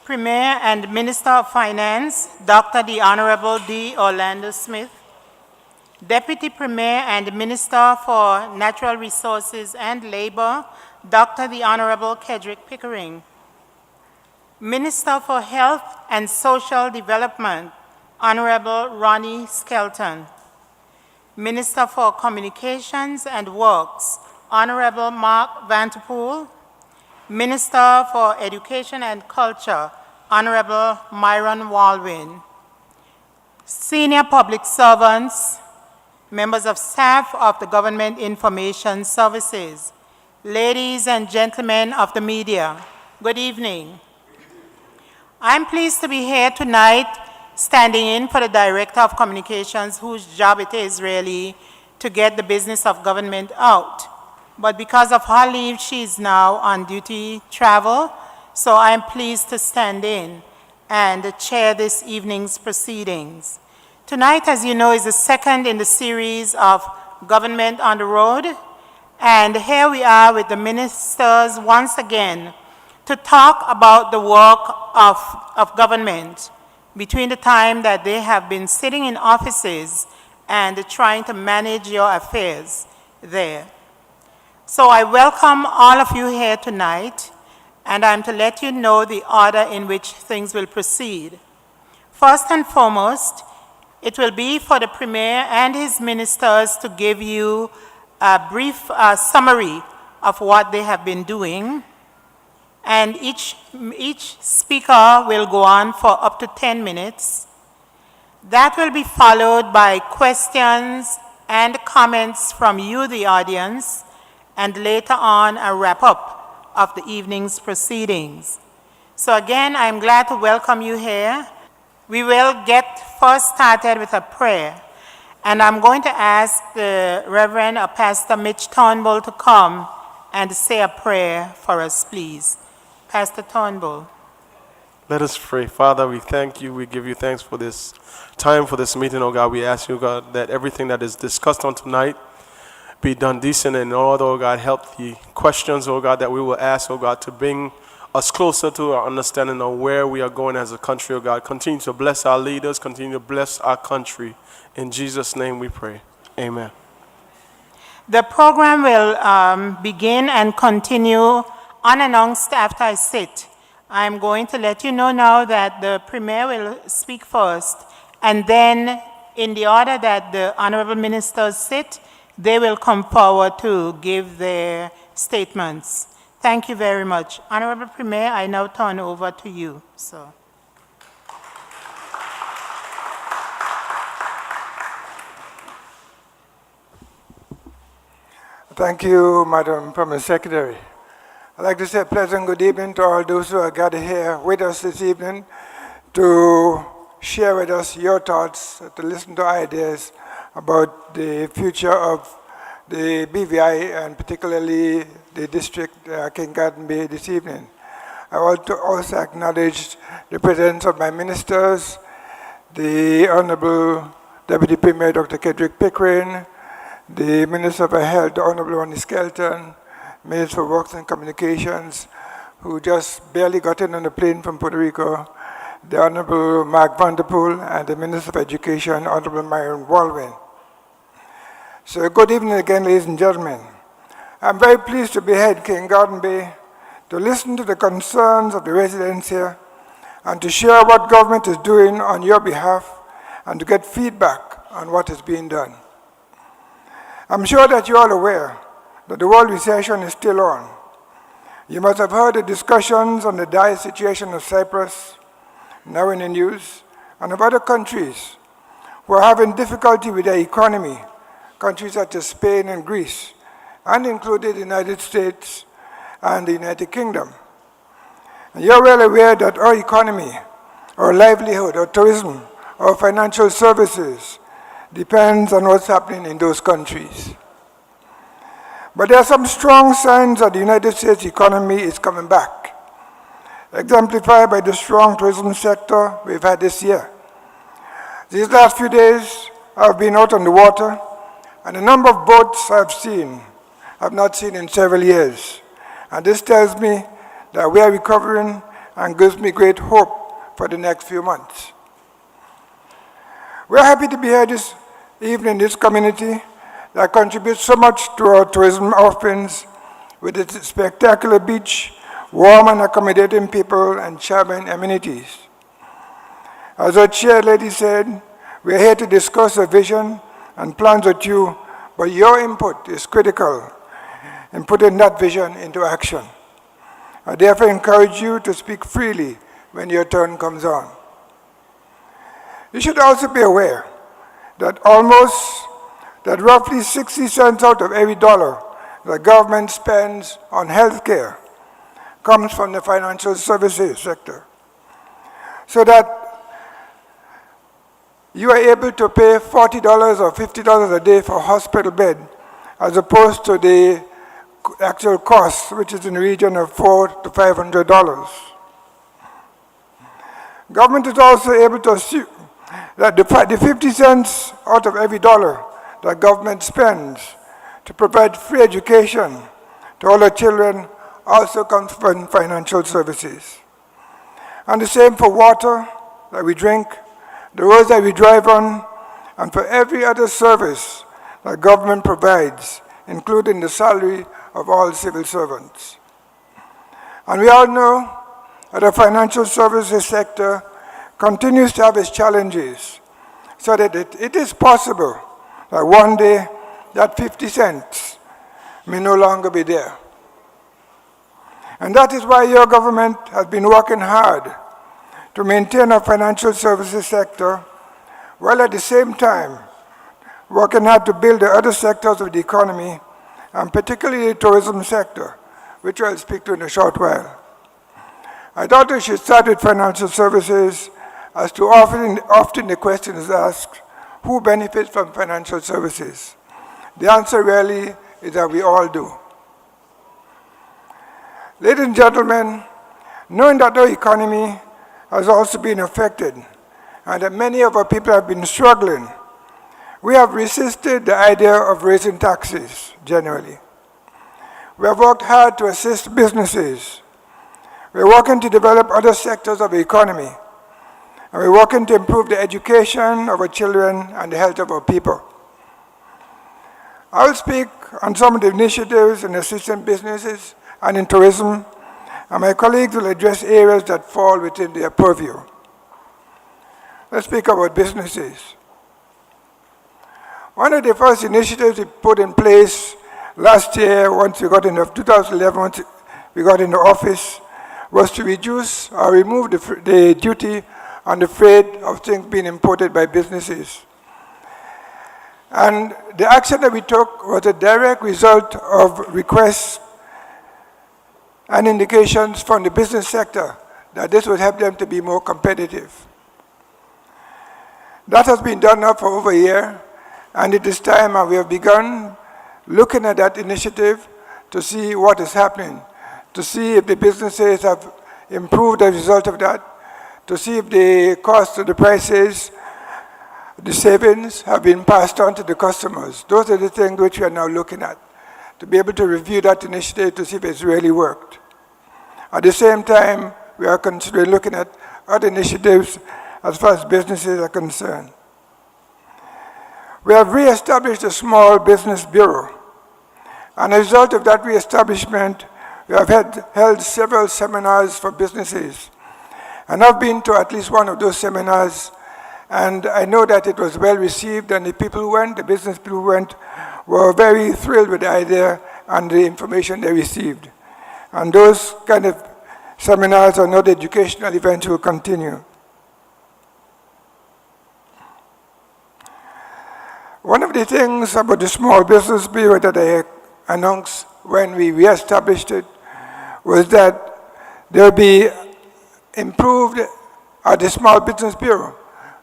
Premier and Minister of Finance, Dr. the Honorable D. Orlando Smith, Deputy Premier and Minister for Natural Resources and Labor, Dr. the Honorable Kedrick Pickering, Minister for Health and Social Development, Honorable Ronnie Skelton, Minister for Communications and Works, Honorable Mark Vanterpool, Minister for Education and Culture, Honorable Myron Walwyn, senior public servants, members of staff of the Government Information Services, ladies and gentlemen of the media, good evening. I'm pleased to be here tonight standing in for the Director of Communications, whose job it is really to get the business of government out. But because of her leave, she is now on duty travel, so I'm pleased to stand in and chair this evening's proceedings. Tonight, as you know, is the second in the series of Government on the Road, and here we are with the ministers once again to talk about the work of government between the time that they have been sitting in offices and trying to manage your affairs there. So I welcome all of you here tonight, and I'm to let you know the order in which things will proceed. First and foremost, it will be for the Premier and his ministers to give you a brief summary of what they have been doing, and each speaker will go on for up to 10 minutes. That will be followed by questions and comments from you, the audience, and later on a wrap-up of the evening's proceedings. So again, I'm glad to welcome you here. We will get first started with a prayer, and I'm going to ask the Reverend Pastor Mitch Turnbull to come and say a prayer for us, please. Pastor Turnbull. Let us pray. Father, we thank you. We give you thanks for this time, for this meeting, oh God. We ask you, God, that everything that is discussed on tonight be done decent and in order, oh God. Help the questions, oh God, that we will ask, oh God, to bring us closer to our understanding of where we are going as a country, oh God. Continue to bless our leaders. Continue to bless our country. In Jesus' name we pray. Amen. The program will begin and continue unannounced after I sit. I'm going to let you know now that the Premier will speak first, and then in the order that the honorable ministers sit, they will come forward to give their statements. Thank you very much. Honorable Premier, I now turn over to you. So. Thank you, Madam Permanent Secretary. I'd like to say a pleasant good evening to all those who are gathered here with us this evening to share with us your thoughts, to listen to ideas about the future of the BVI and particularly the district King Garden Bay this evening. I want to also acknowledge the presence of my ministers, the Honorable Deputy Premier Dr. Kedrick Pickering, the Minister for Health, the Honorable Ronnie Skelton, Minister for Works and Communications, who just barely got in on the plane from Puerto Rico, the Honorable Mark Vanterpool, and the Minister of Education, Honorable Myron Walwyn. So good evening again, ladies and gentlemen. I'm very pleased to be here at King Garden Bay to listen to the concerns of the residents here and to share what government is doing on your behalf and to get feedback on what is being done. I'm sure that you're all aware that the world recession is still on. You must have heard the discussions on the dire situation of Cyprus, now in the news, and of other countries who are having difficulty with their economy, countries such as Spain and Greece, and included the United States and the United Kingdom. And you're well aware that our economy, our livelihood, our tourism, our financial services depends on what's happening in those countries. But there are some strong signs that the United States economy is coming back, exemplified by the strong tourism sector we've had this year. These last few days, I've been out on the water, and the number of boats I've not seen in several years. And this tells me that we are recovering and gives me great hope for the next few months. We're happy to be here this evening in this community that contributes so much to our tourism offerings with its spectacular beach, warm and accommodating people, and charming amenities. As our chair lady said, we're here to discuss a vision and plans with you, but your input is critical in putting that vision into action. I therefore encourage you to speak freely when your turn comes on. You should also be aware that roughly 60 cents out of every dollar the government spends on healthcare comes from the financial services sector. So that you are able to pay $40 or $50 a day for a hospital bed, as opposed to the actual cost, which is in the region of $400 to $500. Government is also able to assume that the 50 cents out of every dollar that government spends to provide free education to all our children also comes from financial services. And the same for water that we drink, the roads that we drive on, and for every other service that government provides, including the salary of all civil servants. And we all know that the financial services sector continues to have its challenges, so that it is possible that one day that 50 cents may no longer be there. And that is why your government has been working hard to maintain our financial services sector, while at the same time working hard to build the other sectors of the economy, and particularly the tourism sector, which I'll speak to in a short while. I thought we should start with financial services, as too often the question is asked, who benefits from financial services? The answer really is that we all do. Ladies and gentlemen, knowing that our economy has also been affected and that many of our people have been struggling, we have resisted the idea of raising taxes generally. We have worked hard to assist businesses. We're working to develop other sectors of the economy. And we're working to improve the education of our children and the health of our people. I'll speak on some of the initiatives in assisting businesses and in tourism, and my colleagues will address areas that fall within their purview. Let's speak about businesses. One of the first initiatives we put in place last year, once we got into 2011, once we got into office, was to reduce or remove the duty on the freight of things being imported by businesses. And the action that we took was a direct result of requests and indications from the business sector that this would help them to be more competitive. That has been done now for over a year, and it is time we have begun looking at that initiative to see what is happening, to see if the businesses have improved as a result of that, to see if the cost of the prices, the savings have been passed on to the customers. Those are the things which we are now looking at, to be able to review that initiative to see if it's really worked. At the same time, we are considering looking at other initiatives as far as businesses are concerned. We have re-established a Small Business Bureau. And as a result of that re-establishment, we have held several seminars for businesses. And I've been to at least one of those seminars, and I know that it was well received, and the people who went, the business people who went, were very thrilled with the idea and the information they received. And those kind of seminars and other educational events will continue. One of the things about the Small Business Bureau that I announced when we re-established it was that there will be improved, the Small Business Bureau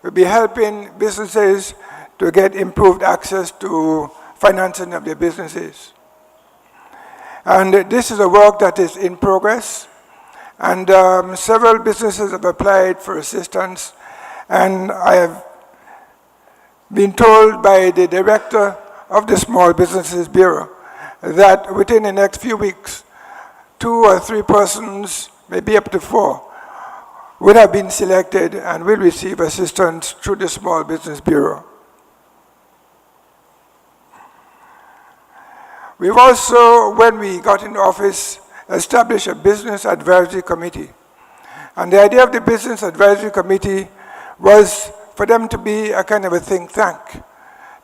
will be helping businesses to get improved access to financing of their businesses. And this is a work that is in progress, and several businesses have applied for assistance, and I have been told by the director of the Small Businesses Bureau that within the next few weeks, 2 or 3 persons, maybe up to 4, would have been selected and will receive assistance through the Small Business Bureau. We've also, when we got in office, established a business advisory committee. And the idea of the business advisory committee was for them to be a kind of a think tank,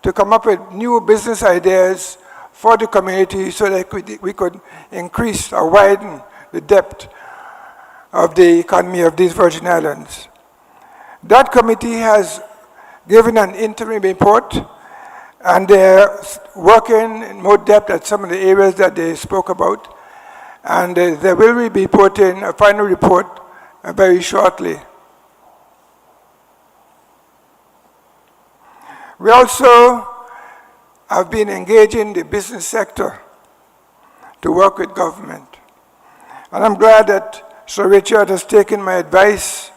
to come up with new business ideas for the community so that we could increase or widen the depth of the economy of these Virgin Islands. That committee has given an interim report, and they're working in more depth at some of the areas that they spoke about, and they will be reporting a final report very shortly. We also have been engaging the business sector to work with government. And I'm glad that Sir Richard has taken my advice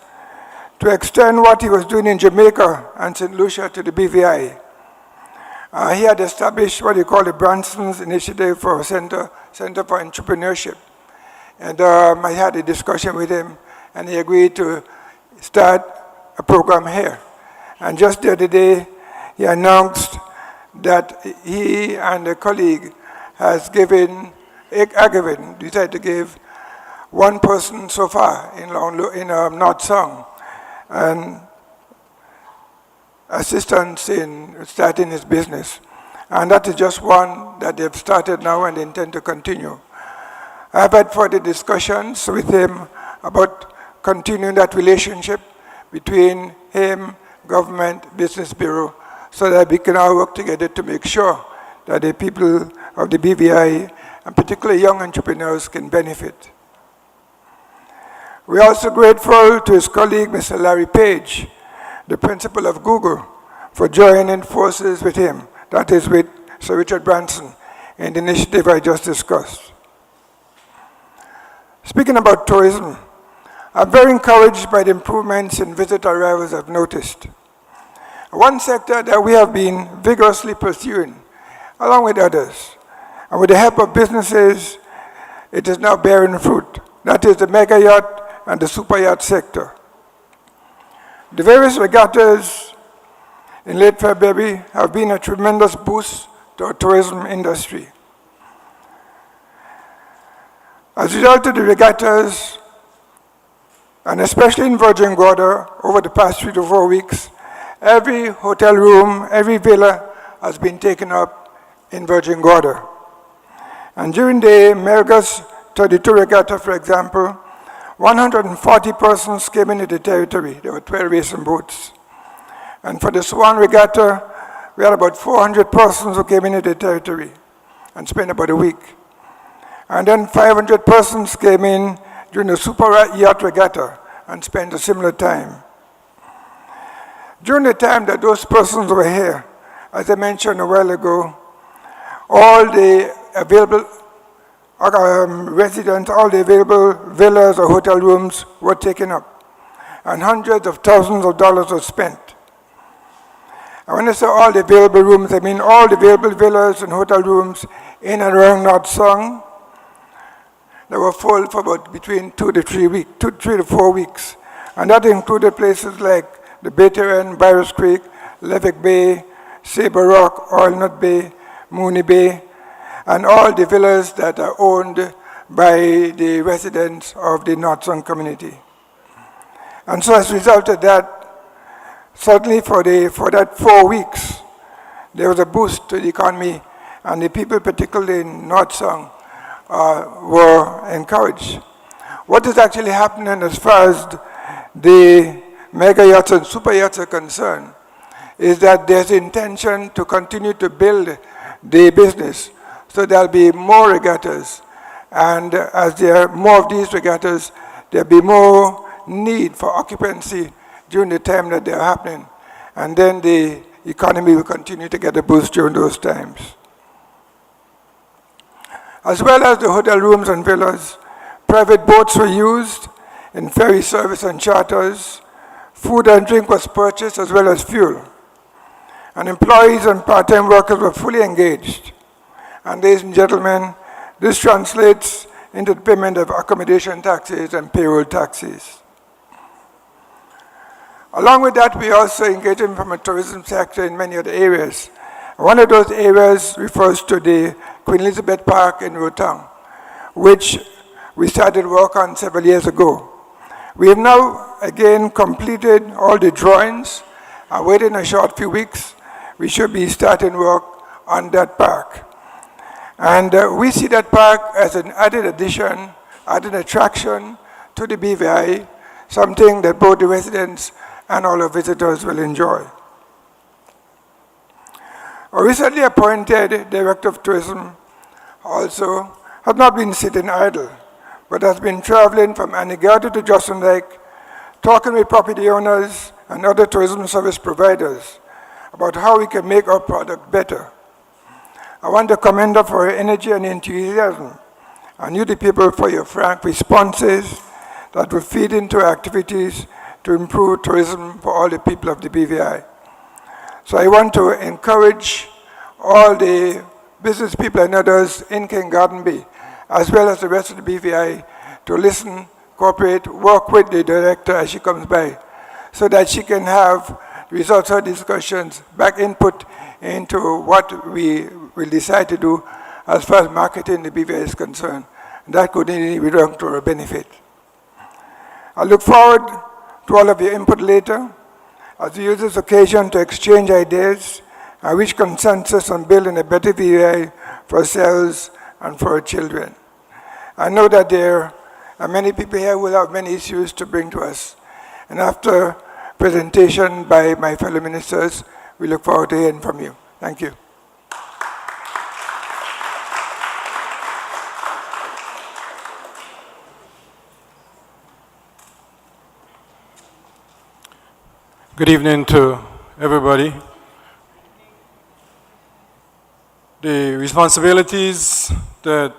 to extend what he was doing in Jamaica and St. Lucia to the BVI. He had established what he called the Branson's Initiative for Center for Entrepreneurship. And I had a discussion with him, and he agreed to start a program here. And just the other day, he announced that he and a colleague has decided to give one person so far in North Song and assistance in starting his business. And that is just one that they've started now and they intend to continue. I've had further discussions with him about continuing that relationship between him, government, business bureau, so that we can all work together to make sure that the people of the BVI, and particularly young entrepreneurs, can benefit. We're also grateful to his colleague, Mr. Larry Page, the principal of Google, for joining forces with him, that is with Sir Richard Branson, in the initiative I just discussed. Speaking about tourism, I'm very encouraged by the improvements in visitor arrivals I've noticed. One sector that we have been vigorously pursuing, along with others, and with the help of businesses, it is now bearing fruit. That is the mega yacht and the super yacht sector. The various regattas in late February have been a tremendous boost to our tourism industry. As a result of the regattas, and especially in Virgin Gorda over the past 3 to 4 weeks, every hotel room, every villa has been taken up in Virgin Gorda. And during the Melgus 32 regatta, for example, 140 persons came into the territory. There were 12 racing boats. And for the Swan regatta, we had about 400 persons who came into the territory and spent about a week. And then 500 persons came in during the Super Yacht Regatta and spent a similar time. During the time that those persons were here, as I mentioned a while ago, all the available residents, all the available villas or hotel rooms were taken up, and hundreds of thousands of dollars were spent. And when I say all the available rooms, I mean all the available villas and hotel rooms in and around North Song. They were full for about between 3 to 4 weeks. And that included places like the Bayteran, Byros Creek, Levick Bay, Sabre Rock, Oil Nut Bay, Mooney Bay, and all the villas that are owned by the residents of the North Song community. And so as a result of that, certainly for that 4 weeks, there was a boost to the economy, and the people, particularly in North Song, were encouraged. What is actually happening as far as the mega yachts and super yachts are concerned is that there's intention to continue to build the business, so there'll be more regattas, and as there are more of these regattas, there'll be more need for occupancy during the time that they're happening, and then the economy will continue to get a boost during those times. As well as the hotel rooms and villas, private boats were used in ferry service and charters. Food and drink was purchased as well as fuel. And employees and part-time workers were fully engaged. And ladies and gentlemen, this translates into the payment of accommodation taxes and payroll taxes. Along with that, we also engage in from a tourism sector in many other areas. One of those areas refers to the Queen Elizabeth Park in Rotang, which we started work on several years ago. We have now again completed all the drawings, and within a short few weeks, we should be starting work on that park. And we see that park as an added addition, added attraction to the BVI, something that both the residents and all the visitors will enjoy. A recently appointed Director of Tourism also has not been sitting idle, but has been traveling from Anegada to Johnson Lake, talking with property owners and other tourism service providers about how we can make our product better. I want to commend her for her energy and enthusiasm, and you, the people, for your frank responses that will feed into activities to improve tourism for all the people of the BVI. So I want to encourage all the business people and others in King Garden Bay, as well as the rest of the BVI, to listen, cooperate, work with the director as she comes by, so that she can have results of discussions, back input into what we will decide to do as far as marketing the BVI is concerned. That could indeed be done to our benefit. I look forward to all of your input later, as we use this occasion to exchange ideas and reach consensus on building a better BVI for ourselves and for our children. I know that there are many people here who will have many issues to bring to us. And after presentation by my fellow ministers, we look forward to hearing from you. Thank you. Good evening to everybody. The responsibilities that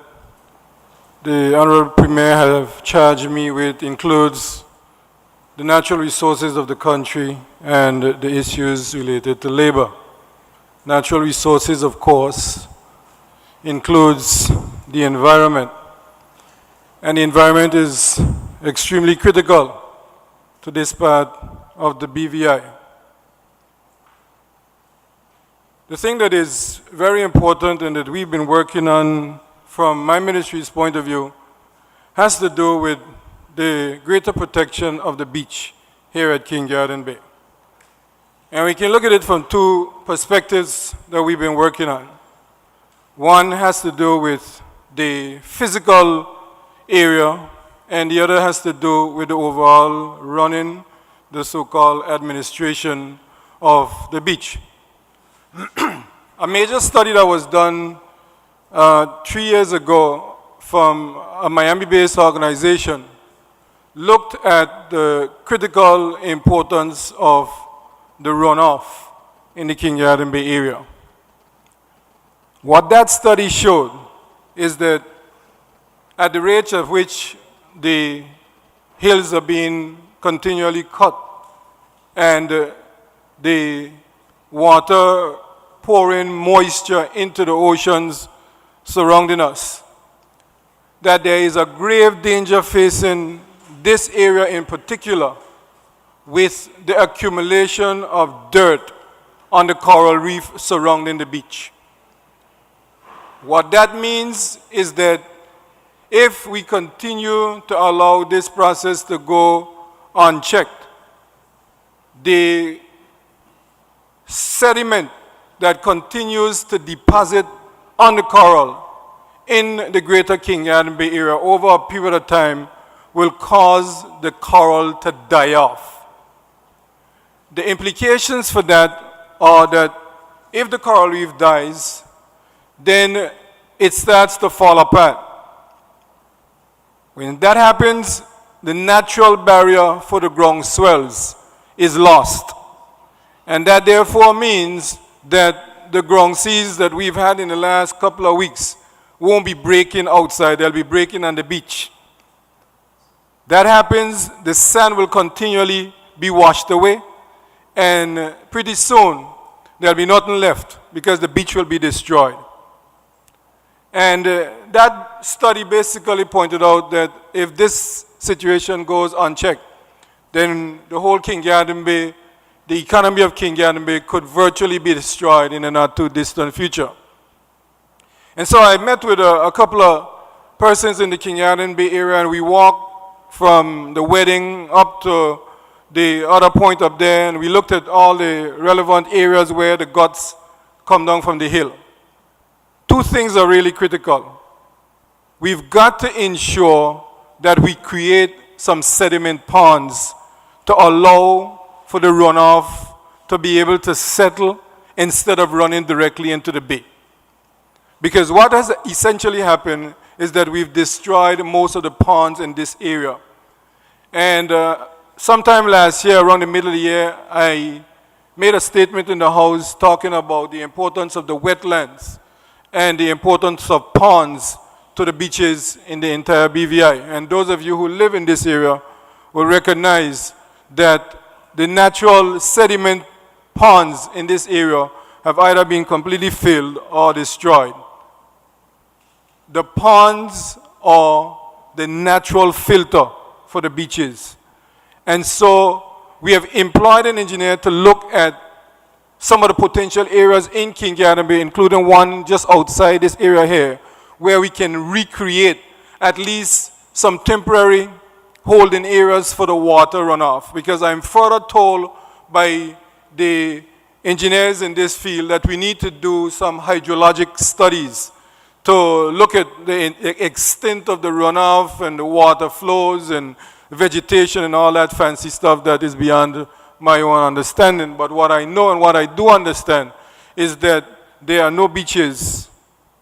the Honorable Premier have charged me with includes the natural resources of the country and the issues related to labor. Natural resources, of course, includes the environment. And the environment is extremely critical to this part of the BVI. The thing that is very important and that we've been working on from my ministry's point of view has to do with the greater protection of the beach here at King Garden Bay. And we can look at it from two perspectives that we've been working on. One has to do with the physical area, and the other has to do with the overall running, the so-called administration of the beach. A major study that was done 3 years ago from a Miami-based organization looked at the critical importance of the runoff in the King Garden Bay area. What that study showed is that at the rate at which the hills are being continually cut and the water pouring moisture into the oceans surrounding us, that there is a grave danger facing this area in particular with the accumulation of dirt on the coral reef surrounding the beach. What that means is that if we continue to allow this process to go unchecked, the sediment that continues to deposit on the coral in the greater King Garden Bay area over a period of time will cause the coral to die off. The implications for that are that if the coral reef dies, then it starts to fall apart. When that happens, the natural barrier for the ground swells is lost. And that therefore means that the ground seas that we've had in the last couple of weeks won't be breaking outside, they'll be breaking on the beach. That happens, the sand will continually be washed away, and pretty soon there'll be nothing left because the beach will be destroyed. And that study basically pointed out that if this situation goes unchecked, then the whole King Garden Bay, the economy of King Garden Bay could virtually be destroyed in a not too distant future. And so I met with a couple of persons in the King Garden Bay area, and we walked from the wedding up to the other point up there, and we looked at all the relevant areas where the guts come down from the hill. Two things are really critical. We've got to ensure that we create some sediment ponds to allow for the runoff to be able to settle instead of running directly into the bay. Because what has essentially happened is that we've destroyed most of the ponds in this area. And sometime last year, around the middle of the year, I made a statement in the House talking about the importance of the wetlands and the importance of ponds to the beaches in the entire BVI. And those of you who live in this area will recognize that the natural sediment ponds in this area have either been completely filled or destroyed. The ponds are the natural filter for the beaches. And so we have employed an engineer to look at some of the potential areas in King Garden Bay, including one just outside this area here, where we can recreate at least some temporary holding areas for the water runoff. Because I'm further told by the engineers in this field that we need to do some hydrologic studies to look at the extent of the runoff and the water flows and vegetation and all that fancy stuff that is beyond my own understanding. But what I know and what I do understand is that there are no beaches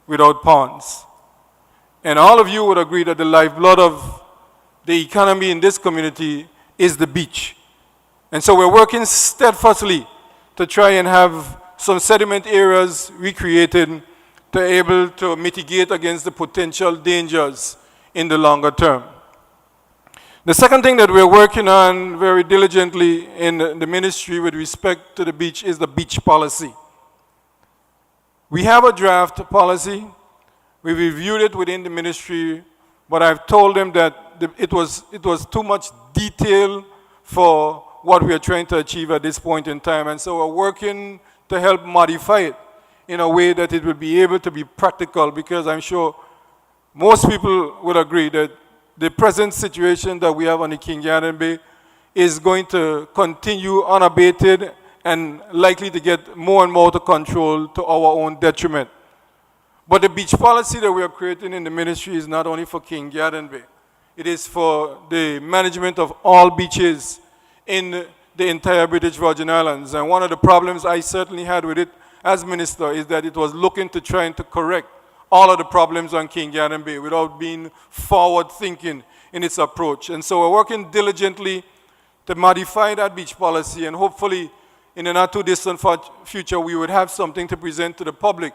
without ponds. And all of you would agree that the lifeblood of the economy in this community is the beach. And so we're working steadfastly to try and have some sediment areas recreated to be able to mitigate against the potential dangers in the longer term. The second thing that we're working on very diligently in the ministry with respect to the beach is the beach policy. We have a draft policy. We reviewed it within the ministry, but I've told them that it was too much detail for what we are trying to achieve at this point in time. And so we're working to help modify it in a way that it will be able to be practical, because I'm sure most people would agree that the present situation that we have on the King Garden Bay is going to continue unabated and likely to get more and more to control to our own detriment. But the beach policy that we are creating in the ministry is not only for King Garden Bay. It is for the management of all beaches in the entire British Virgin Islands. And one of the problems I certainly had with it as minister is that it was looking to trying to correct all of the problems on King Garden Bay without being forward-thinking in its approach. And so we're working diligently to modify that beach policy, and hopefully in a not-too-distant future we would have something to present to the public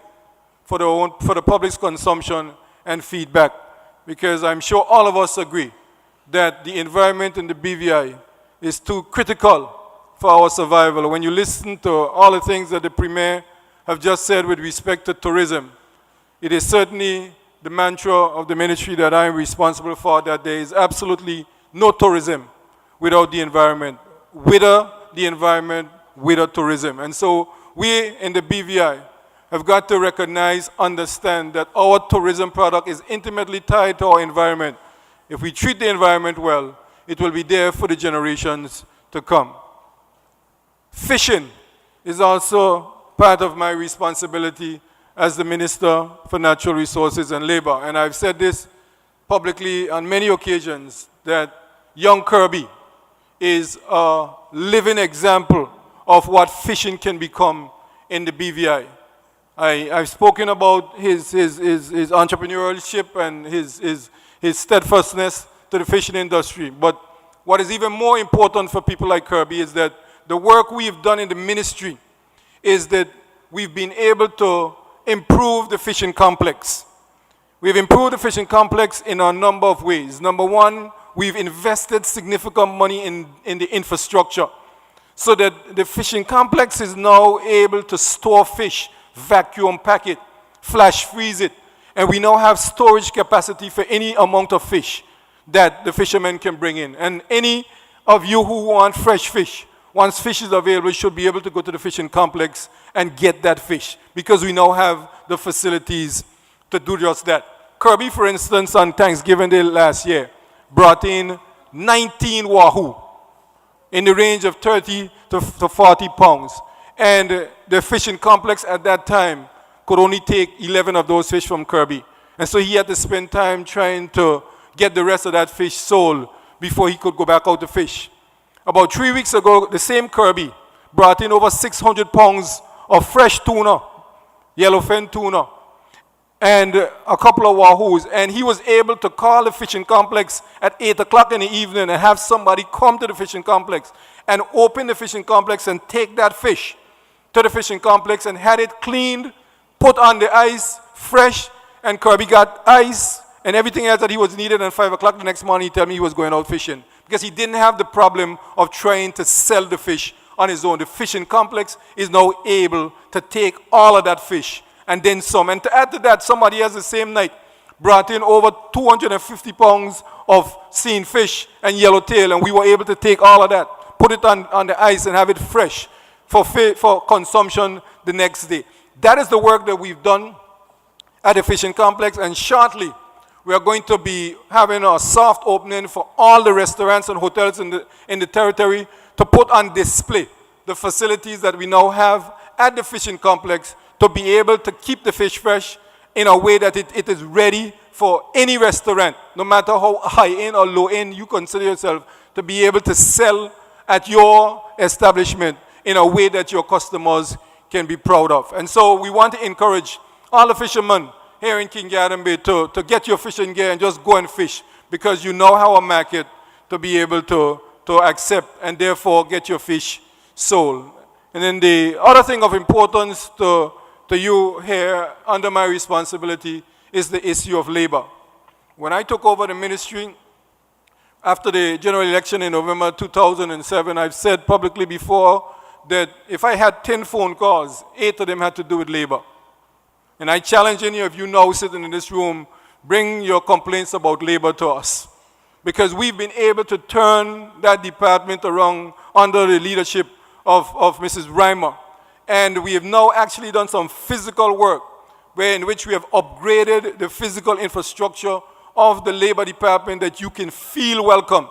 for the public's consumption and feedback. Because I'm sure all of us agree that the environment in the BVI is too critical for our survival. When you listen to all the things that the Premier have just said with respect to tourism, it is certainly the mantra of the ministry that I am responsible for, that there is absolutely no tourism without the environment, without the environment, without tourism. And so we in the BVI have got to recognize, understand that our tourism product is intimately tied to our environment. If we treat the environment well, it will be there for the generations to come. Fishing is also part of my responsibility as the Minister for Natural Resources and Labor. And I've said this publicly on many occasions, that young Kirby is a living example of what fishing can become in the BVI. I've spoken about his entrepreneurship and his steadfastness to the fishing industry. But what is even more important for people like Kirby is that the work we've done in the ministry is that we've been able to improve the fishing complex. We've improved the fishing complex in a number of ways. Number one, we've invested significant money in the infrastructure so that the fishing complex is now able to store fish, vacuum pack it, flash freeze it, and we now have storage capacity for any amount of fish that the fishermen can bring in. And any of you who want fresh fish, once fish is available, should be able to go to the fishing complex and get that fish, because we now have the facilities to do just that. Kirby, for instance, on Thanksgiving Day last year, brought in 19 wahoo in the range of 30 to 40 pounds. And the fishing complex at that time could only take 11 of those fish from Kirby. And so he had to spend time trying to get the rest of that fish sold before he could go back out to fish. About 3 weeks ago, the same Kirby brought in over 600 pounds of fresh tuna, yellowfin tuna, and a couple of wahoos. And he was able to call the fishing complex at 8 o'clock in the evening and have somebody come to the fishing complex and open the fishing complex and take that fish to the fishing complex and had it cleaned, put on the ice, fresh, and Kirby got ice and everything else that he was needed. And 5 o'clock the next morning, he told me he was going out fishing because he didn't have the problem of trying to sell the fish on his own. The fishing complex is now able to take all of that fish and then some. And to add to that, somebody else the same night brought in over 250 pounds of seen fish and yellowtail, and we were able to take all of that, put it on the ice and have it fresh for consumption the next day. That is the work that we've done at the fishing complex, and shortly we are going to be having a soft opening for all the restaurants and hotels in the territory to put on display the facilities that we now have at the fishing complex to be able to keep the fish fresh in a way that it is ready for any restaurant, no matter how high end or low end you consider yourself, to be able to sell at your establishment in a way that your customers can be proud of. And so we want to encourage all the fishermen here in King Garden Bay to get your fishing gear and just go and fish, because you now have a market to be able to accept and therefore get your fish sold. And then the other thing of importance to you here under my responsibility is the issue of labor. When I took over the ministry after the general election in November 2007, I've said publicly before that if I had 10 phone calls, 8 of them had to do with labor. And I challenge any of you now sitting in this room, bring your complaints about labor to us. Because we've been able to turn that department around under the leadership of Mrs. Reimer. And we have now actually done some physical work in which we have upgraded the physical infrastructure of the labor department, that you can feel welcome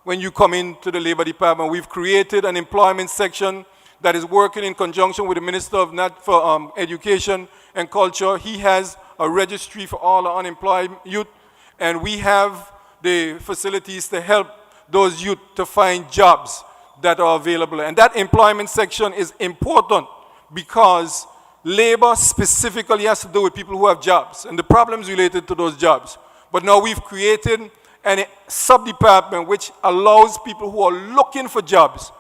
when you come into the labor department. We've created an employment section that is working in conjunction with the Minister of Education and Culture. He has a registry for all the unemployed youth, and we have the facilities to help those youth to find jobs that are available. And that employment section is important because labor specifically has to do with people who have jobs and the problems related to those jobs. But now we've created a sub-department which allows people who are looking for jobs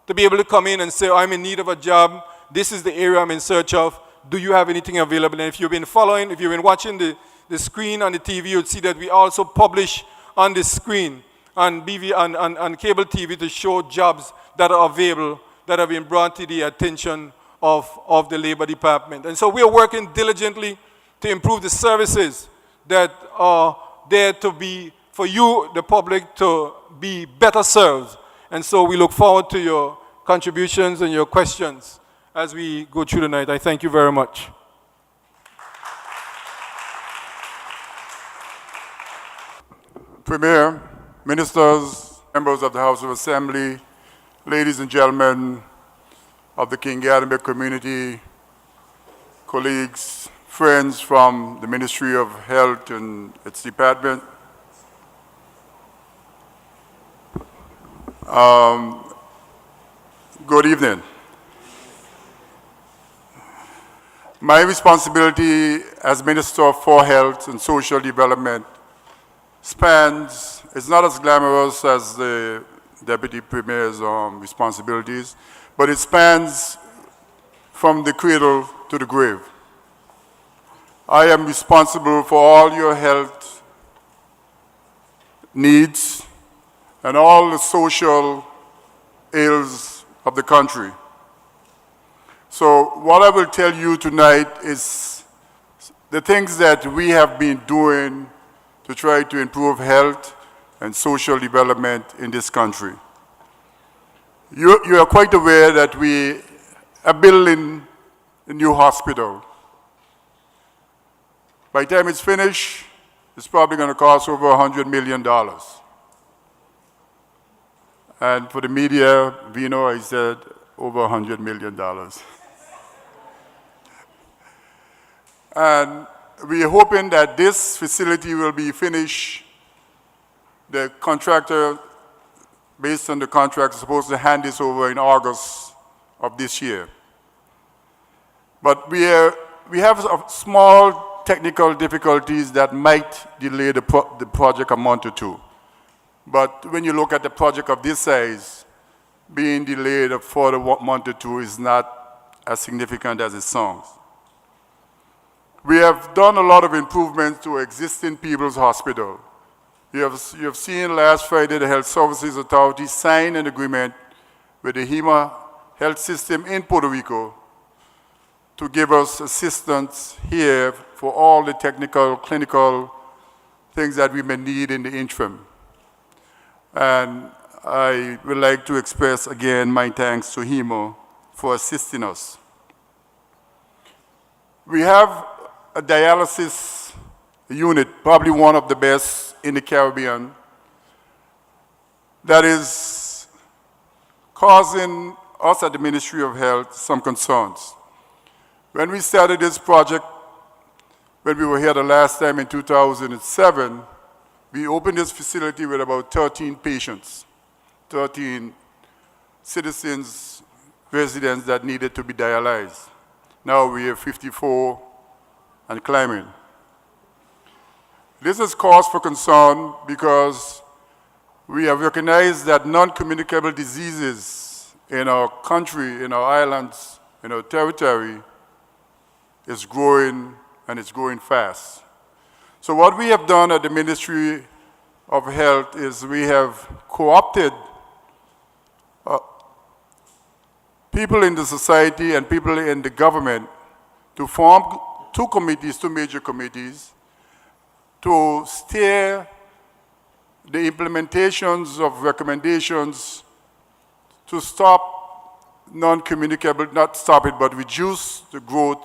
to be able to come in and say, I'm in need of a job, this is the area I'm in search of, do you have anything available? And if you've been watching the screen on the TV, you'd see that we also publish on the screen on cable TV to show jobs that are available, that have been brought to the attention of the Labor Department. And so we are working diligently to improve the services that are there to be, for you, the public, to be better served. And so we look forward to your contributions and your questions as we go through the night. I thank you very much. Premier, ministers, members of the House of Assembly, ladies and gentlemen of the King Garden Bay community, colleagues, friends from the Ministry of Health and its department. Good evening. My responsibility as Minister for Health and Social Development spans, it's not as glamorous as the Deputy Premier's responsibilities, but it spans from the cradle to the grave. I am responsible for all your health needs and all the social ills of the country. So what I will tell you tonight is the things that we have been doing to try to improve health and social development in this country. You are quite aware that we are building a new hospital. By the time it's finished, it's probably going to cost over $100 million. And for the media, Vino, I said over $100 million. And we're hoping that this facility will be finished. The contractor, based on the contract, is supposed to hand this over in August of this year. But we have small technical difficulties that might delay the project a month or two. But when you look at the project of this size, being delayed for a month or two is not as significant as it sounds. We have done a lot of improvements to existing People's Hospital. You have seen last Friday the Health Services Authority sign an agreement with the HEMA health system in Puerto Rico to give us assistance here for all the technical, clinical things that we may need in the interim. And I would like to express again my thanks to HEMA for assisting us. We have a dialysis unit, probably one of the best in the Caribbean, that is causing us at the Ministry of Health some concerns. When we started this project, when we were here the last time in 2007, we opened this facility with about 13 patients, 13 citizens, residents that needed to be dialyzed. Now we have 54 and climbing. This is cause for concern because we have recognized that non-communicable diseases in our country, in our islands, in our territory, is growing, and it's growing fast. So what we have done at the Ministry of Health is we have co-opted people in the society and people in the government to form two committees, two major committees, to steer the implementations of recommendations to stop non-communicable, not stop it, but reduce the growth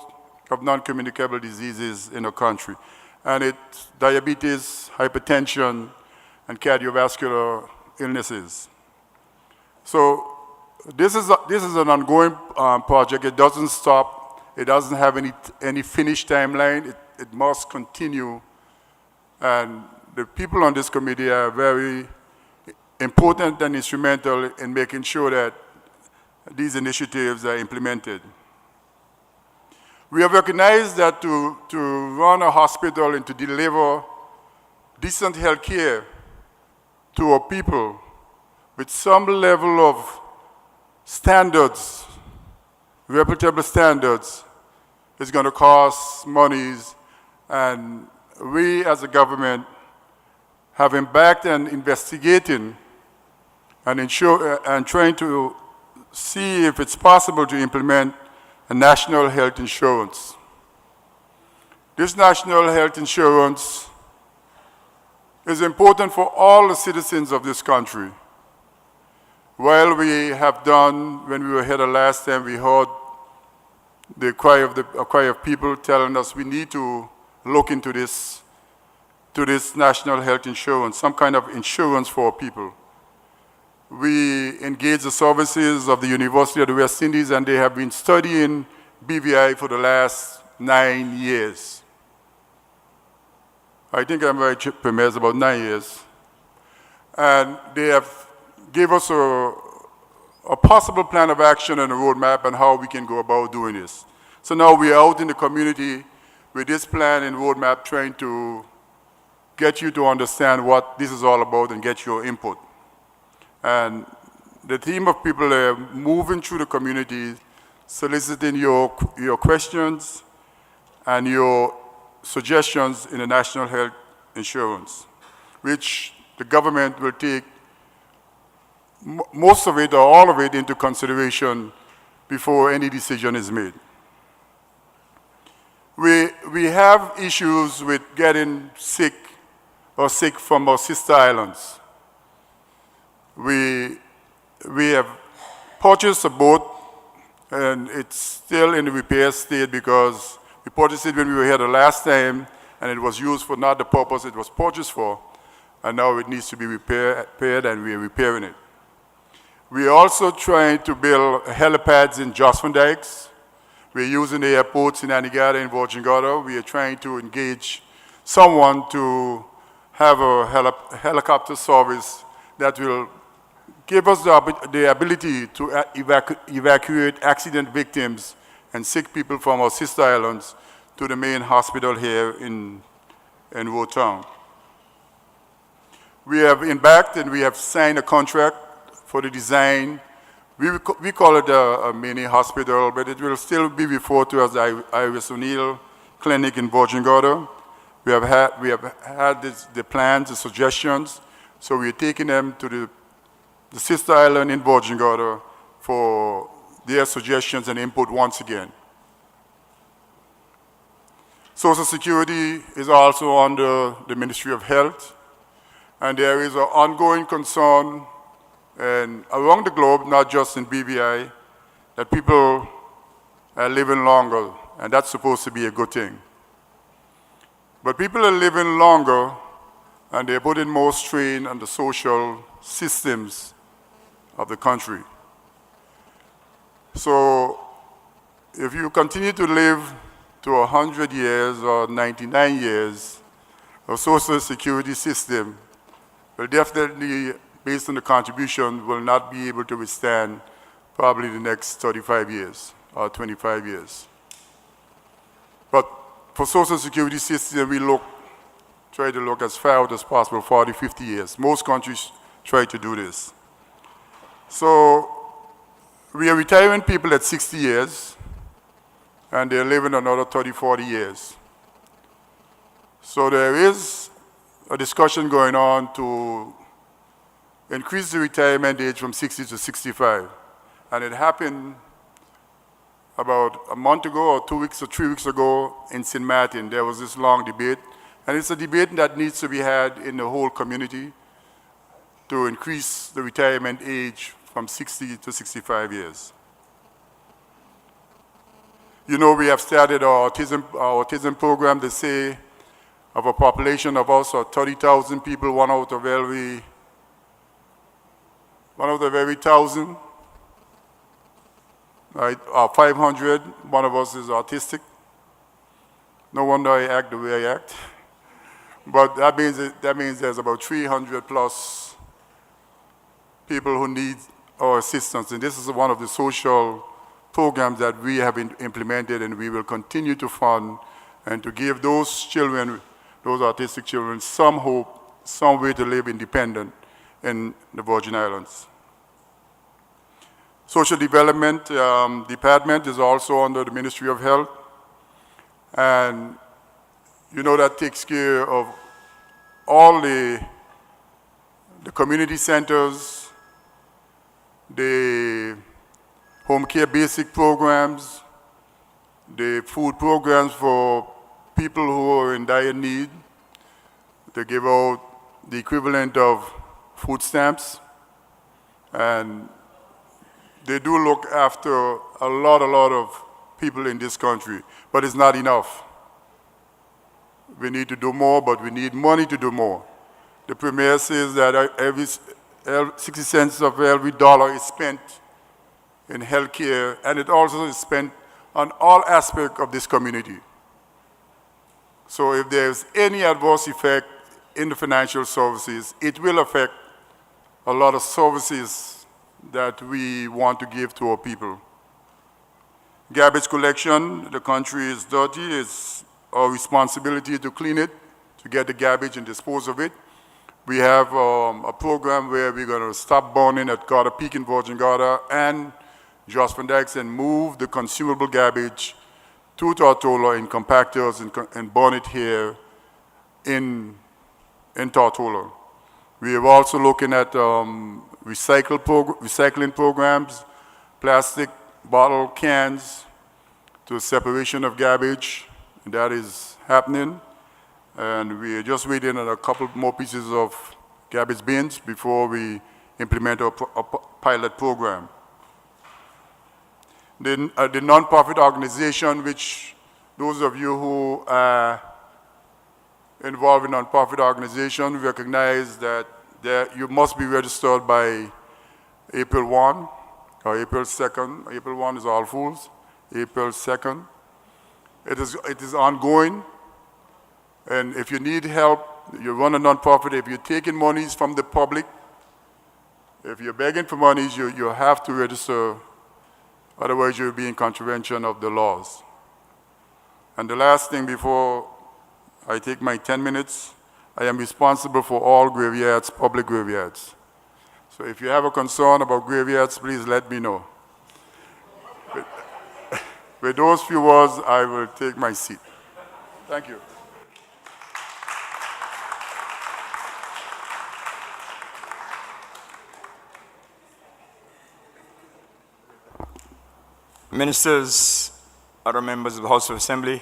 of non-communicable diseases in our country. And it's diabetes, hypertension, and cardiovascular illnesses. So this is an ongoing project. It doesn't stop. It doesn't have any finished timeline. It must continue. And the people on this committee are very important and instrumental in making sure that these initiatives are implemented. We have recognized that to run a hospital and to deliver decent health care to our people with some level of standards, reputable standards, is going to cost monies. And we as a government have embarked on investigating and trying to see if it's possible to implement a national health insurance. This national health insurance is important for all the citizens of this country. While we have done, when we were here the last time, we heard the cry of people telling us we need to look into this national health insurance, some kind of insurance for people. We engage the services of the University of the West Indies, and they have been studying BVI for the last 9 years. I think I'm right, Premier, it's about 9 years. And they have gave us a possible plan of action and a roadmap on how we can go about doing this. So now we are out in the community with this plan and roadmap trying to get you to understand what this is all about and get your input. And the team of people are moving through the community, soliciting your questions and your suggestions in the national health insurance, which the government will take most of it or all of it into consideration before any decision is made. We have issues with getting sick from our sister islands. We have purchased a boat, and it's still in the repair state because we purchased it when we were here the last time, and it was used for not the purpose it was purchased for, and now it needs to be repaired, and we're repairing it. We're also trying to build helipads in Jocelyn Dykes. We're using the airports in Anegada and Virgin Gorda. We are trying to engage someone to have a helicopter service that will give us the ability to evacuate accident victims and sick people from our sister islands to the main hospital here in Road Town. We have embarked and we have signed a contract for the design. We call it a mini hospital, but it will still be referred to as the Iris O'Neill Clinic in Virgin Gorda. We have had the plans, the suggestions, so we're taking them to the sister island in Virgin Gorda for their suggestions and input once again. Social Security is also under the Ministry of Health, and there is an ongoing concern and around the globe, not just in BVI, that people are living longer, and that's supposed to be a good thing. But people are living longer, and they're putting more strain on the social systems of the country. So if you continue to live to 100 years or 99 years, our social security system will definitely, based on the contribution, will not be able to withstand probably the next 35 years or 25 years. But for social security system, we try to look as far out as possible, 40, 50 years. Most countries try to do this. So we are retiring people at 60 years, and they're living another 30, 40 years. So there is a discussion going on to increase the retirement age from 60 to 65. And it happened about a month ago or 2 weeks or 3 weeks ago in St. Martin. There was this long debate. And it's a debate that needs to be had in the whole community to increase the retirement age from 60 to 65 years. You know, we have started our autism program. They say of a population of us, 30,000 people, one out of every 1,000, right? 500, one of us is autistic. No wonder I act the way I act. But that means there's about 300 plus people who need our assistance. And this is one of the social programs that we have implemented, and we will continue to fund and to give those children, those autistic children, some hope, some way to live independent in the Virgin Islands. Social Development Department is also under the Ministry of Health, and you know that takes care of all the community centers, the home care basic programs, the food programs for people who are in dire need. They give out the equivalent of food stamps, and they do look after a lot of people in this country, but it's not enough. We need to do more, but we need money to do more. The Premier says that every 60 cents of every dollar is spent in healthcare, and it also is spent on all aspects of this community. So if there's any adverse effect in the financial services, it will affect a lot of services that we want to give to our people. Garbage collection, the country is dirty. It's our responsibility to clean it, to get the garbage and dispose of it. We have a program where we're going to stop burning at Garda Peak in Virgin Gorda and Jocelyn Dykes and move the consumable garbage to Tortola in compactors and burn it here in Tortola. We are also looking at recycling programs, plastic bottle cans to separation of garbage. That is happening. And we are just waiting on a couple more pieces of garbage bins before we implement a pilot program. the non-profit organization, which those of you who are involved in non-profit organization recognize that you must be registered by April 1 or April 2nd. April 1 is All Fools. April 2nd. It is ongoing. And if you need help, you run a non-profit. If you're taking monies from the public, if you're begging for monies, you have to register. Otherwise, you'll be in contravention of the laws. And the last thing before I take my 10 minutes, I am responsible for all graveyards, public graveyards. So if you have a concern about graveyards, please let me know. With those few words, I will take my seat. Thank you. Ministers, other members of the House of Assembly,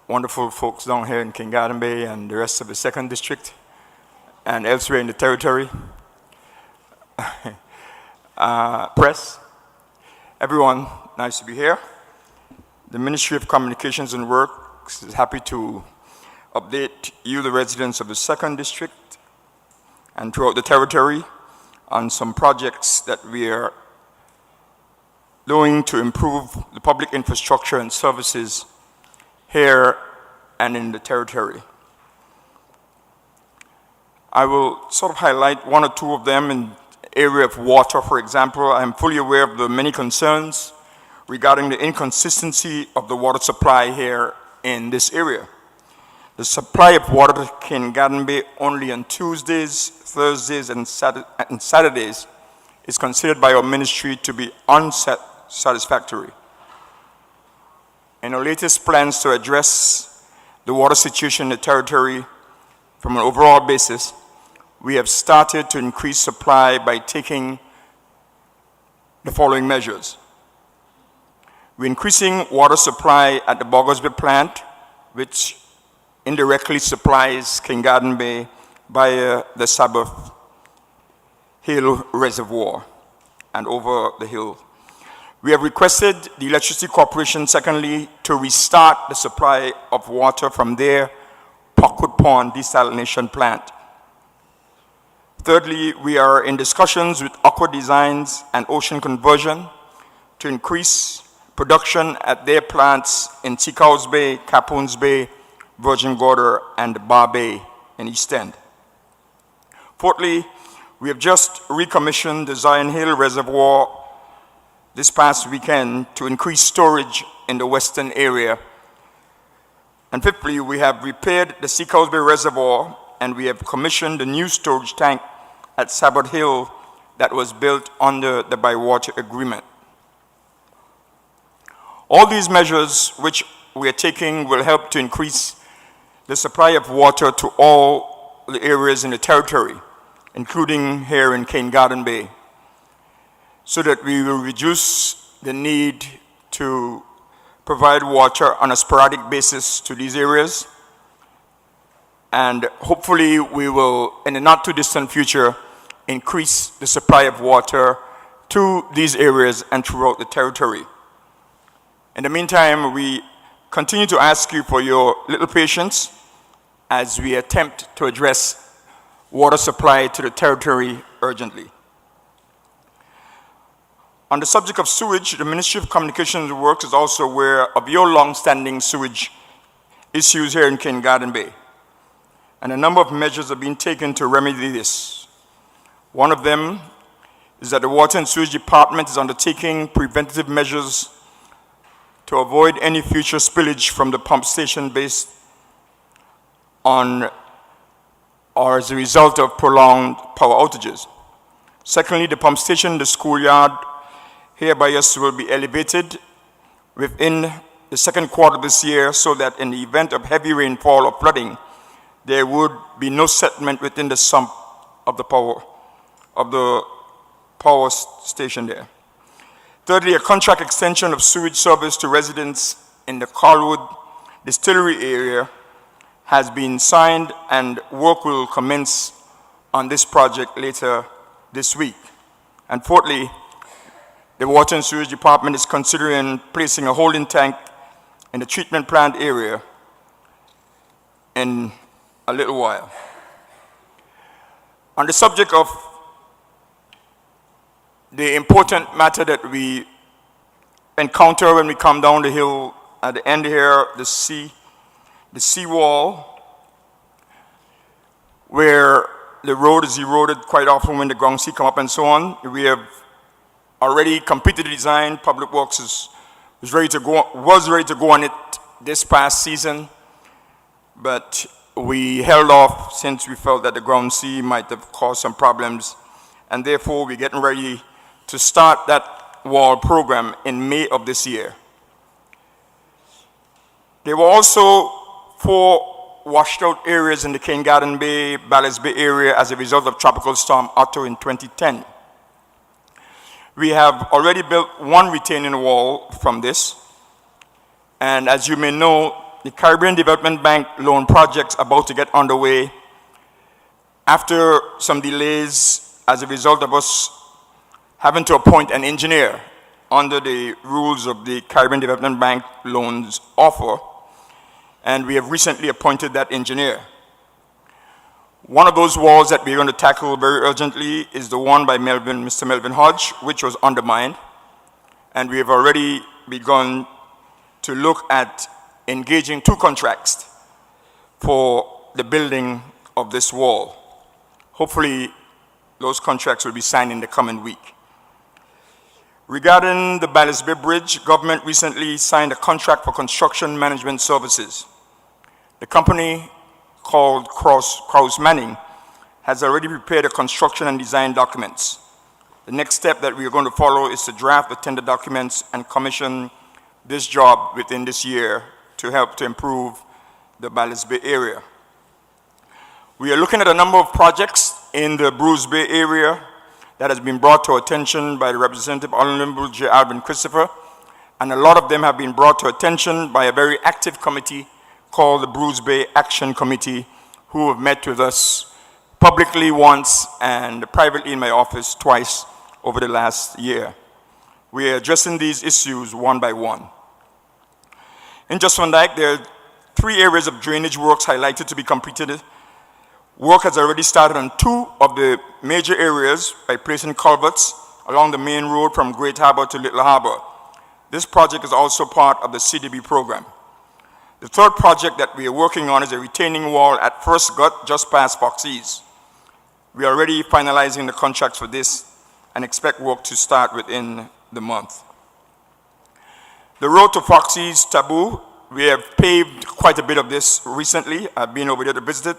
wonderful folks down here in King Garden Bay and the rest of the 2nd District and elsewhere in the territory, press, everyone, nice to be here. The Ministry of Communications and Works is happy to update you, the residents of the 2nd District and throughout the territory, on some projects that we are doing to improve the public infrastructure and services here and in the territory. I will sort of highlight one or two of them in the area of water, for example. I'm fully aware of the many concerns regarding the inconsistency of the water supply here in this area. The supply of water to King Garden Bay only on Tuesdays, Thursdays, and Saturdays is considered by our ministry to be unsatisfactory. In our latest plans to address the water situation in the territory from an overall basis, we have started to increase supply by taking the following measures. We're increasing water supply at the Bogglersby plant, which indirectly supplies King Garden Bay via the Sabbath Hill Reservoir and over the hill. We have requested the Electricity Corporation, secondly, to restart the supply of water from their Pockwood Pond desalination plant. Thirdly, we are in discussions with Aqua Designs and Ocean Conversion to increase production at their plants in Seacows Bay, Capoons Bay, Virgin Gorda, and Bar Bay in East End. Fourthly, we have just recommissioned the Zion Hill Reservoir this past weekend to increase storage in the western area. And fifthly, we have repaired the Seacows Bay Reservoir and we have commissioned a new storage tank at Sabbath Hill that was built under the Bywater Agreement. All these measures which we are taking will help to increase the supply of water to all the areas in the territory, including here in King Garden Bay, so that we will reduce the need to provide water on a sporadic basis to these areas. And hopefully we will, in the not too distant future, increase the supply of water to these areas and throughout the territory. In the meantime, we continue to ask you for your little patience as we attempt to address water supply to the territory urgently. On the subject of sewage, the Ministry of Communications and Works is also aware of your long-standing sewage issues here in King Garden Bay. And a number of measures are being taken to remedy this. One of them is that the Water and Sewage Department is undertaking preventative measures to avoid any future spillage from the pump station based on or as a result of prolonged power outages. Secondly, the pump station in the schoolyard hereby will be elevated within the second quarter of this year so that in the event of heavy rainfall or flooding, there would be no settlement within the sump of the power station there. Thirdly, a contract extension of sewage service to residents in the Carlwood Distillery area has been signed and work will commence on this project later this week. And fourthly, the Water and Sewage Department is considering placing a holding tank in the treatment plant area in a little while. On the subject of the important matter that we encounter when we come down the hill at the end here, the seawall, where the road is eroded quite often when the ground sea come up and so on. We have already completed the design. Public Works was ready to go on it this past season, but we held off since we felt that the ground sea might have caused some problems, and therefore we're getting ready to start that wall program in May of this year. There were also 4 washed out areas in the King Garden Bay, Ballast Bay area as a result of Tropical Storm Otto in 2010. We have already built 1 retaining wall from this, and as you may know, the Caribbean Development Bank loan project's about to get underway after some delays as a result of us having to appoint an engineer under the rules of the Caribbean Development Bank loans offer, and we have recently appointed that engineer. One of those walls that we're going to tackle very urgently is the one by Mr. Melvin Hodge, which was undermined, and we have already begun to look at engaging 2 contracts for the building of this wall. Hopefully, those contracts will be signed in the coming week. Regarding the Ballast Bay Bridge, government recently signed a contract for construction management services. The company called Krause Manning has already prepared the construction and design documents. The next step that we are going to follow is to draft the tender documents and commission this job within this year to help to improve the Ballast Bay area. We are looking at a number of projects in the Bruce Bay area that has been brought to our attention by the Representative Honorable J. Alvin Christopher, and a lot of them have been brought to attention by a very active committee called the Bruce Bay Action Committee, who have met with us publicly once and privately in my office twice over the last year. We are addressing these issues one by one. In Just Van Dyke, there are 3 areas of drainage works highlighted to be completed. Work has already started on 2 of the major areas by placing culverts along the main road from Great Harbor to Little Harbor. This project is also part of the CDB program. The 3rd project that we are working on is a retaining wall at First Gut just past Foxy's. We are already finalizing the contracts for this and expect work to start within the month. The road to Foxy's Taboo, we have paved quite a bit of this recently. I've been over there to visit it,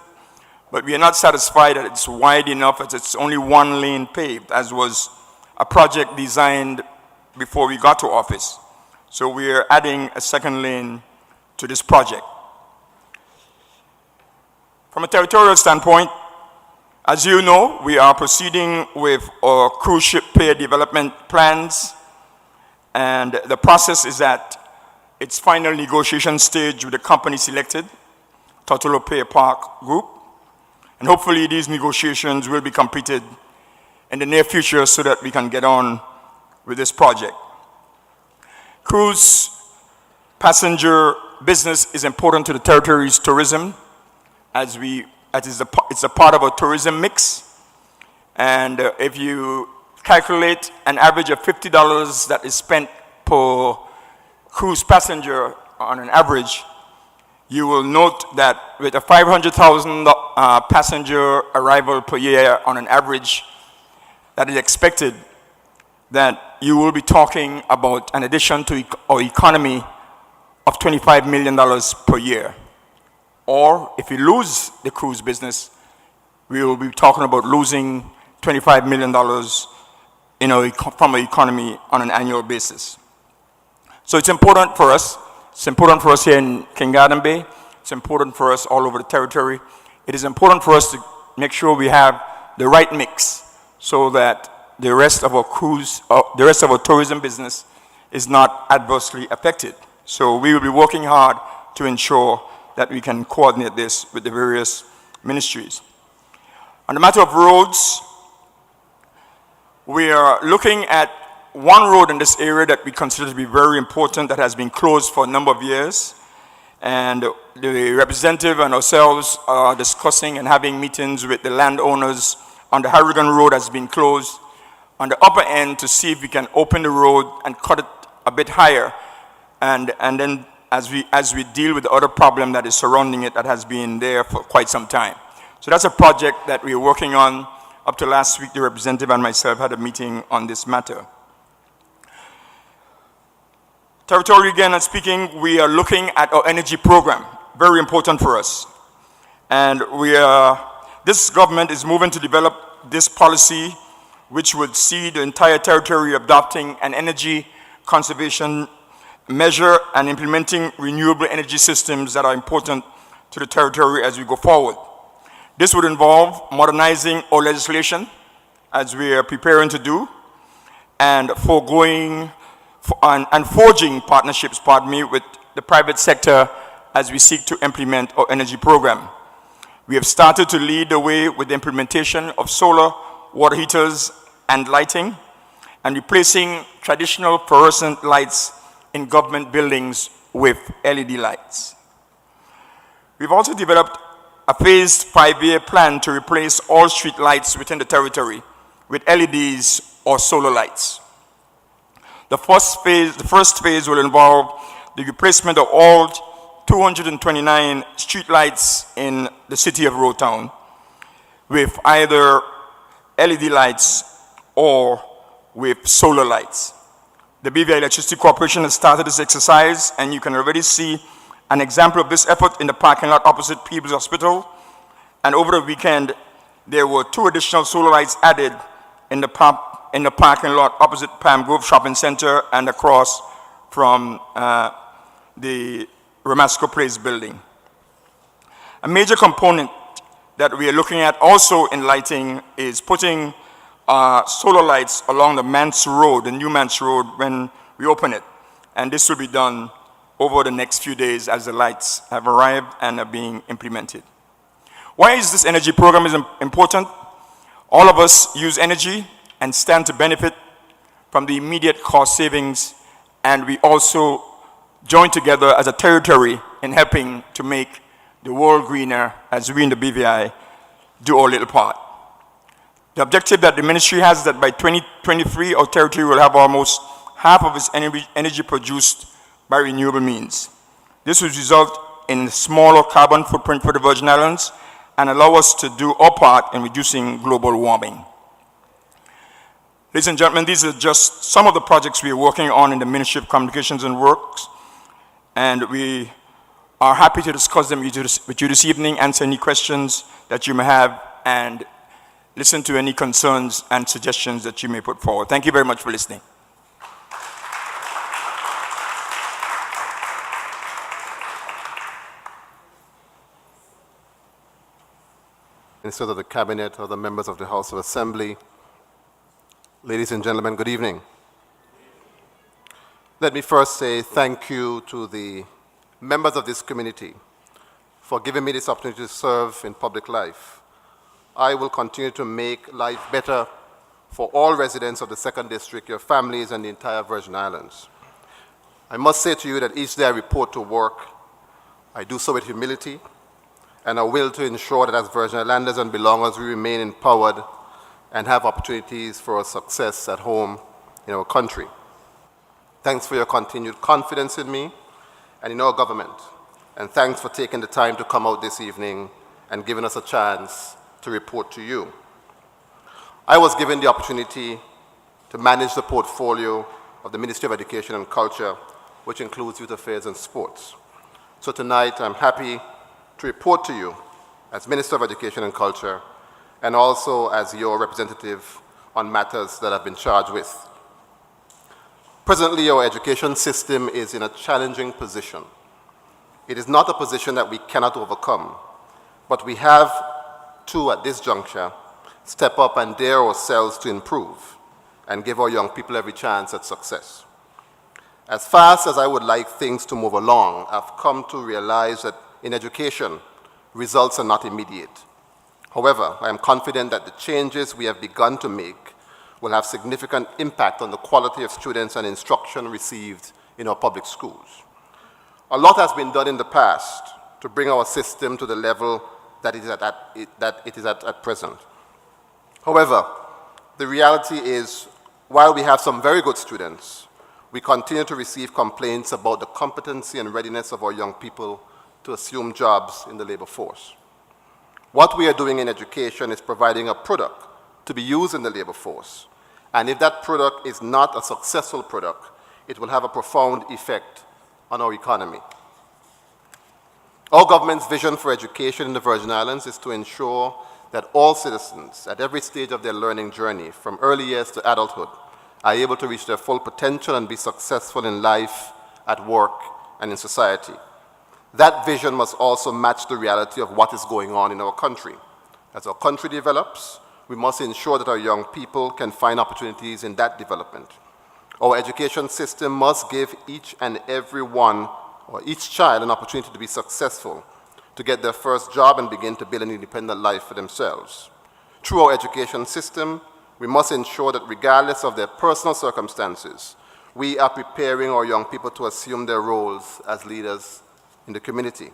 but we are not satisfied that it's wide enough as it's only 1 lane paved, as was a project designed before we got to office. So we are adding a 2nd lane to this project. From a territorial standpoint, as you know, we are proceeding with our cruise ship pier development plans, and the process is at its final negotiation stage with the company selected, Tortolo Pier Park Group, and hopefully these negotiations will be completed in the near future so that we can get on with this project. Cruise passenger business is important to the territory's tourism, as it's a part of a tourism mix. And if you calculate an average of $50 that is spent per cruise passenger on an average, you will note that with a 500,000 passenger arrival per year on an average that is expected, that you will be talking about an addition to our economy of $25 million per year. Or if you lose the cruise business, we will be talking about losing $25 million from our economy on an annual basis. So it's important for us. It's important for us here in King Garden Bay. It's important for us all over the territory. It is important for us to make sure we have the right mix so that the rest of our tourism business is not adversely affected. So we will be working hard to ensure that we can coordinate this with the various ministries. On the matter of roads, we are looking at one road in this area that we consider to be very important that has been closed for a number of years. And the representative and ourselves are discussing and having meetings with the landowners on the Harrigan Road has been closed on the upper end to see if we can open the road and cut it a bit higher. And then as we deal with the other problem that is surrounding it that has been there for quite some time. So that's a project that we're working on. Up to last week, the representative and myself had a meeting on this matter. Territorially, again, and speaking, we are looking at our energy program, very important for us. And this government is moving to develop this policy, which would see the entire territory adopting an energy conservation measure and implementing renewable energy systems that are important to the territory as we go forward. This would involve modernizing our legislation, as we are preparing to do, and forging partnerships, with the private sector as we seek to implement our energy program. We have started to lead the way with the implementation of solar water heaters and lighting, and replacing traditional fluorescent lights in government buildings with LED lights. We've also developed a phased 5-year plan to replace all street lights within the territory with LEDs or solar lights. The first phase will involve the replacement of all 229 street lights in the city of Road Town with either LED lights or with solar lights. The BVI Electricity Corporation has started this exercise, and you can already see an example of this effort in the parking lot opposite Peebles Hospital. And over the weekend, there were 2 additional solar lights added in the parking lot opposite Palm Grove Shopping Center and across from the Ramasco Place building. A major component that we are looking at also in lighting is putting solar lights along the Mance Road, the new Mance Road, when we open it. And this will be done over the next few days as the lights have arrived and are being implemented. Why is this energy program important? All of us use energy and stand to benefit from the immediate cost savings, and we also join together as a territory in helping to make the world greener as we in the BVI do our little part. The objective that the ministry has is that by 2023, our territory will have almost half of its energy produced by renewable means. This will result in a smaller carbon footprint for the Virgin Islands and allow us to do our part in reducing global warming. Ladies and gentlemen, these are just some of the projects we are working on in the Ministry of Communications and Works, and we are happy to discuss them with you this evening, answer any questions that you may have, and listen to any concerns and suggestions that you may put forward. Thank you very much for listening. Ministers of the Cabinet, other members of the House of Assembly, ladies and gentlemen, good evening. Let me first say thank you to the members of this community for giving me this opportunity to serve in public life. I will continue to make life better for all residents of the 2nd District, your families, and the entire Virgin Islands. I must say to you that each day I report to work, I do so with humility and a will to ensure that as Virgin Islanders and belongers, we remain empowered and have opportunities for our success at home in our country. Thanks for your continued confidence in me and in our government. And thanks for taking the time to come out this evening and giving us a chance to report to you. I was given the opportunity to manage the portfolio of the Ministry of Education and Culture, which includes youth affairs and sports. So tonight, I'm happy to report to you as Minister of Education and Culture and also as your representative on matters that I've been charged with. Presently, our education system is in a challenging position. It is not a position that we cannot overcome, but we have to, at this juncture, step up and dare ourselves to improve and give our young people every chance at success. As fast as I would like things to move along, I've come to realize that in education, results are not immediate. However, I am confident that the changes we have begun to make will have significant impact on the quality of students and instruction received in our public schools. A lot has been done in the past to bring our system to the level that it is at present. However, the reality is, while we have some very good students, we continue to receive complaints about the competency and readiness of our young people to assume jobs in the labor force. What we are doing in education is providing a product to be used in the labor force. And if that product is not a successful product, it will have a profound effect on our economy. Our government's vision for education in the Virgin Islands is to ensure that all citizens at every stage of their learning journey, from early years to adulthood, are able to reach their full potential and be successful in life, at work, and in society. That vision must also match the reality of what is going on in our country. As our country develops, we must ensure that our young people can find opportunities in that development. Our education system must give each and every one, or each child, an opportunity to be successful, to get their first job and begin to build an independent life for themselves. Through our education system, we must ensure that regardless of their personal circumstances, we are preparing our young people to assume their roles as leaders in the community.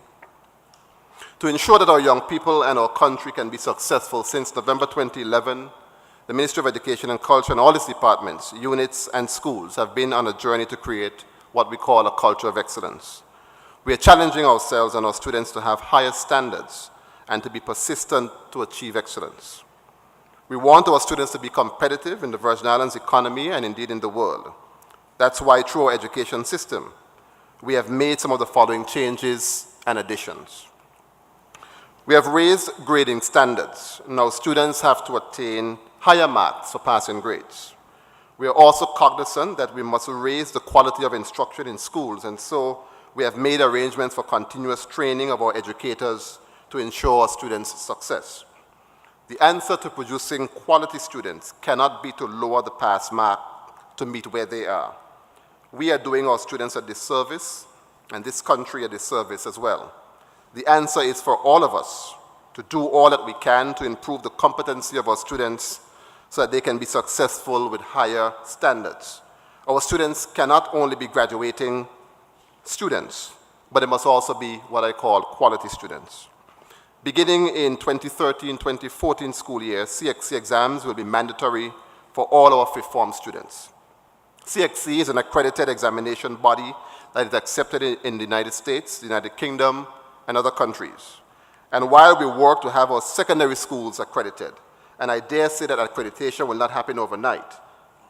To ensure that our young people and our country can be successful, since November 2011, the Ministry of Education and Culture and all its departments, units, and schools have been on a journey to create what we call a culture of excellence. We are challenging ourselves and our students to have higher standards and to be persistent to achieve excellence. We want our students to be competitive in the Virgin Islands economy and indeed in the world. That's why through our education system, we have made some of the following changes and additions. We have raised grading standards. Now students have to attain higher marks for passing grades. We are also cognizant that we must raise the quality of instruction in schools, and so we have made arrangements for continuous training of our educators to ensure our students' success. The answer to producing quality students cannot be to lower the pass mark to meet where they are. We are doing our students a disservice, and this country a disservice as well. The answer is for all of us to do all that we can to improve the competency of our students so that they can be successful with higher standards. Our students cannot only be graduating students, but they must also be what I call quality students. Beginning in 2013-2014 school year, CXC exams will be mandatory for all our fifth form students. CXC is an accredited examination body that is accepted in the United States, the United Kingdom, and other countries. And while we work to have our secondary schools accredited, and I dare say that accreditation will not happen overnight,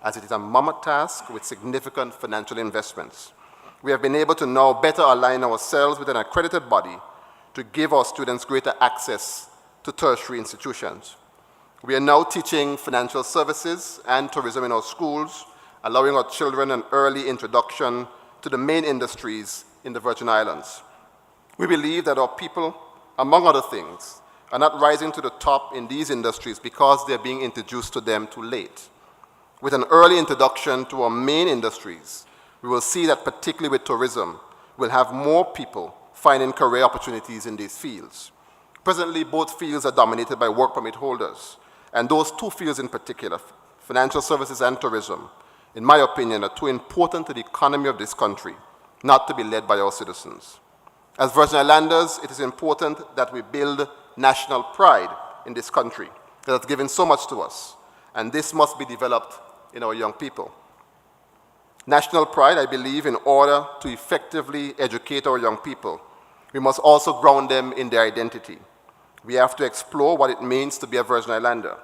as it is a mammoth task with significant financial investments, we have been able to now better align ourselves with an accredited body to give our students greater access to tertiary institutions. We are now teaching financial services and tourism in our schools, allowing our children an early introduction to the main industries in the Virgin Islands. We believe that our people, among other things, are not rising to the top in these industries because they're being introduced to them too late. With an early introduction to our main industries, we will see that particularly with tourism, we'll have more people finding career opportunities in these fields. Presently, both fields are dominated by work permit holders, and those two fields in particular, financial services and tourism, in my opinion, are too important to the economy of this country not to be led by our citizens. As Virgin Islanders, it is important that we build national pride in this country that has given so much to us, and this must be developed in our young people. National pride, I believe, in order to effectively educate our young people, we must also ground them in their identity. We have to explore what it means to be a Virgin Islander.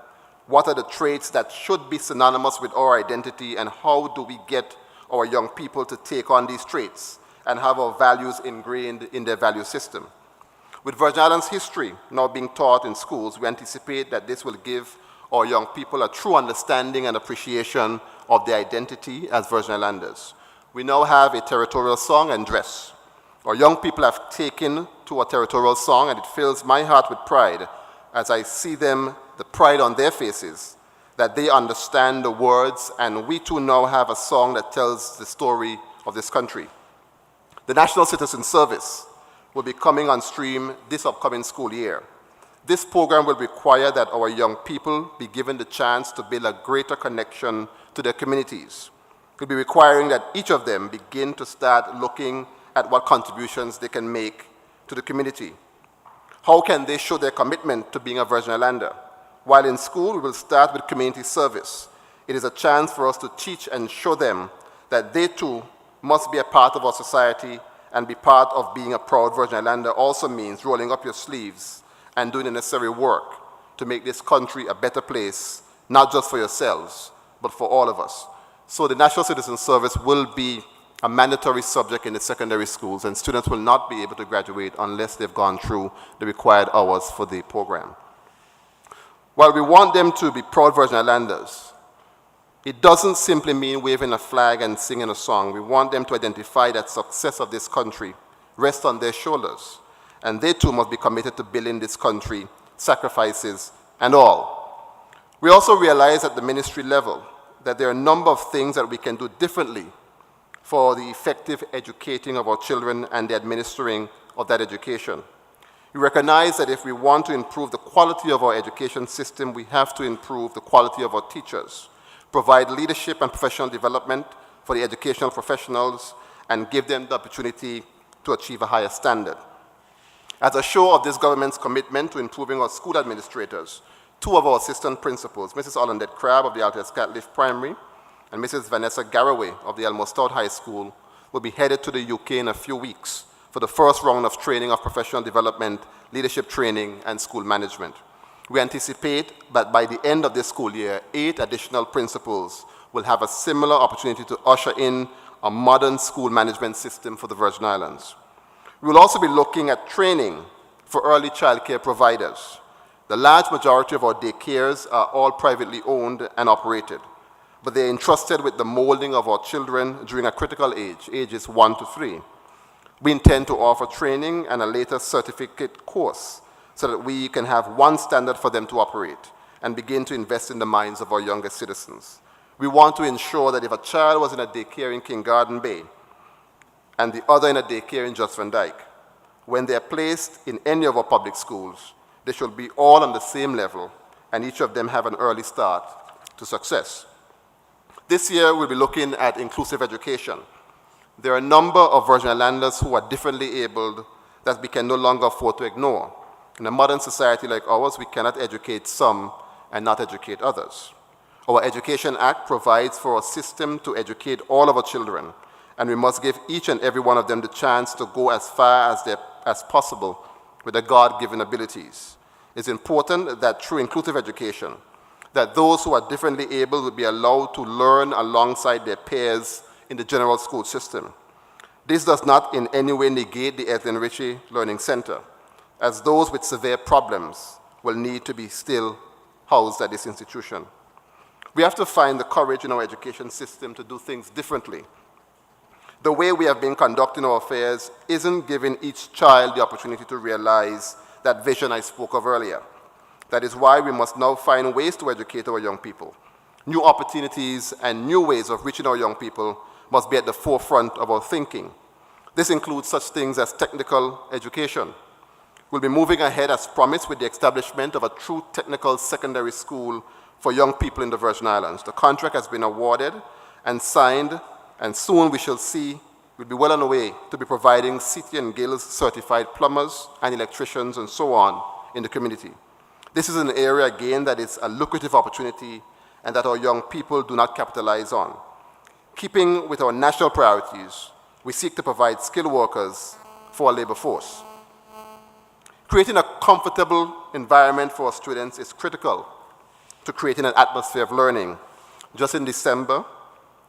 What are the traits that should be synonymous with our identity, and how do we get our young people to take on these traits and have our values ingrained in their value system? With Virgin Islands history now being taught in schools, we anticipate that this will give our young people a true understanding and appreciation of their identity as Virgin Islanders. We now have a territorial song and dress. Our young people have taken to a territorial song, and it fills my heart with pride as I see them, the pride on their faces, that they understand the words, and we too now have a song that tells the story of this country. The National Citizen Service will be coming on stream this upcoming school year. This program will require that our young people be given the chance to build a greater connection to their communities. It will be requiring that each of them begin to start looking at what contributions they can make to the community. How can they show their commitment to being a Virgin Islander? While in school, we will start with community service. It is a chance for us to teach and show them that they too must be a part of our society, and be part of being a proud Virgin Islander also means rolling up your sleeves and doing the necessary work to make this country a better place, not just for yourselves, but for all of us. So the National Citizen Service will be a mandatory subject in the secondary schools, and students will not be able to graduate unless they've gone through the required hours for the program. While we want them to be proud Virgin Islanders, it doesn't simply mean waving a flag and singing a song. We want them to identify that success of this country rests on their shoulders, and they too must be committed to building this country, sacrifices and all. We also realize at the ministry level that there are a number of things that we can do differently for the effective educating of our children and the administering of that education. We recognize that if we want to improve the quality of our education system, we have to improve the quality of our teachers, provide leadership and professional development for the educational professionals, and give them the opportunity to achieve a higher standard. As a show of this government's commitment to improving our school administrators, two of our assistant principals, Mrs. Olandette Crabb of the Altius Catliff Primary and Mrs. Vanessa Garraway of the Elmo Stout High School, will be headed to the UK in a few weeks for the first round of training of professional development, leadership training, and school management. We anticipate that by the end of this school year, 8 additional principals will have a similar opportunity to usher in a modern school management system for the Virgin Islands. We will also be looking at training for early childcare providers. The large majority of our daycares are all privately owned and operated, but they're entrusted with the molding of our children during a critical age, ages 1 to 3. We intend to offer training and a later certificate course so that we can have one standard for them to operate and begin to invest in the minds of our youngest citizens. We want to ensure that if a child was in a daycare in King Garden Bay and the other in a daycare in Just Van Dyke, when they are placed in any of our public schools, they should be all on the same level and each of them have an early start to success. This year, we'll be looking at inclusive education. There are a number of Virgin Islanders who are differently abled that we can no longer afford to ignore. In a modern society like ours, we cannot educate some and not educate others. Our Education Act provides for a system to educate all of our children, and we must give each and every one of them the chance to go as far as possible with their God-given abilities. It's important that through inclusive education, that those who are differently able will be allowed to learn alongside their peers in the general school system. This does not in any way negate the Ethelyn Ritchie Learning Center, as those with severe problems will need to be still housed at this institution. We have to find the courage in our education system to do things differently. The way we have been conducting our affairs isn't giving each child the opportunity to realize that vision I spoke of earlier. That is why we must now find ways to educate our young people. New opportunities and new ways of reaching our young people must be at the forefront of our thinking. This includes such things as technical education. We'll be moving ahead as promised with the establishment of a true technical secondary school for young people in the Virgin Islands. The contract has been awarded and signed, and soon we shall see we'll be well on the way to be providing City and Guilds certified plumbers and electricians and so on in the community. This is an area, again, that is a lucrative opportunity and that our young people do not capitalize on. Keeping with our national priorities, we seek to provide skilled workers for our labor force. Creating a comfortable environment for our students is critical to creating an atmosphere of learning. Just in December,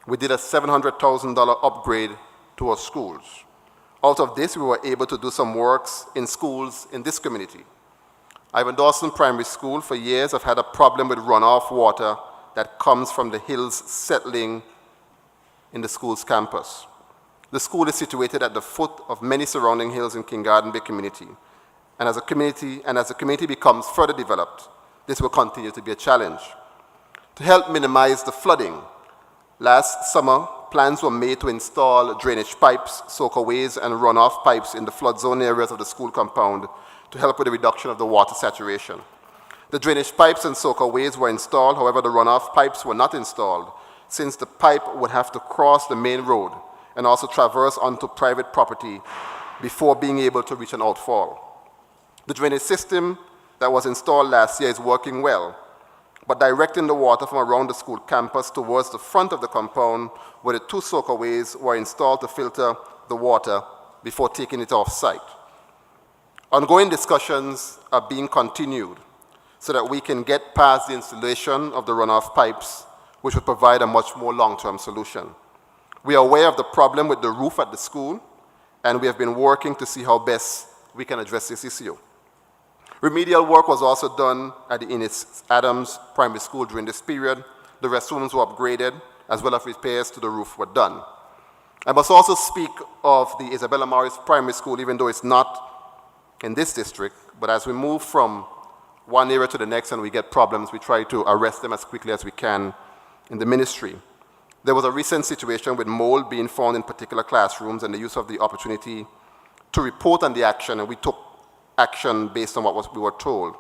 we did a $700,000 upgrade to our schools. Out of this, we were able to do some works in schools in this community. Ivan Dawson Primary School, for years, have had a problem with runoff water that comes from the hills settling in the school's campus. The school is situated at the foot of many surrounding hills in King Garden Bay community. And as the community becomes further developed, this will continue to be a challenge. To help minimize the flooding, last summer, plans were made to install drainage pipes, soakaways, and runoff pipes in the flood zone areas of the school compound to help with the reduction of the water saturation. The drainage pipes and soakaways were installed, however, the runoff pipes were not installed, since the pipe would have to cross the main road and also traverse onto private property before being able to reach an outfall. The drainage system that was installed last year is working well, but directing the water from around the school campus towards the front of the compound where the 2 soakaways were installed to filter the water before taking it off-site. Ongoing discussions are being continued so that we can get past the installation of the runoff pipes, which would provide a much more long-term solution. We are aware of the problem with the roof at the school, and we have been working to see how best we can address this issue. Remedial work was also done at the Innis Adams Primary School during this period. The restrooms were upgraded, as well as repairs to the roof were done. I must also speak of the Isabella Morris Primary School, even though it's not in this district, but as we move from one area to the next and we get problems, we try to arrest them as quickly as we can in the ministry. There was a recent situation with mold being found in particular classrooms and the use of the opportunity to report on the action, and we took action based on what we were told.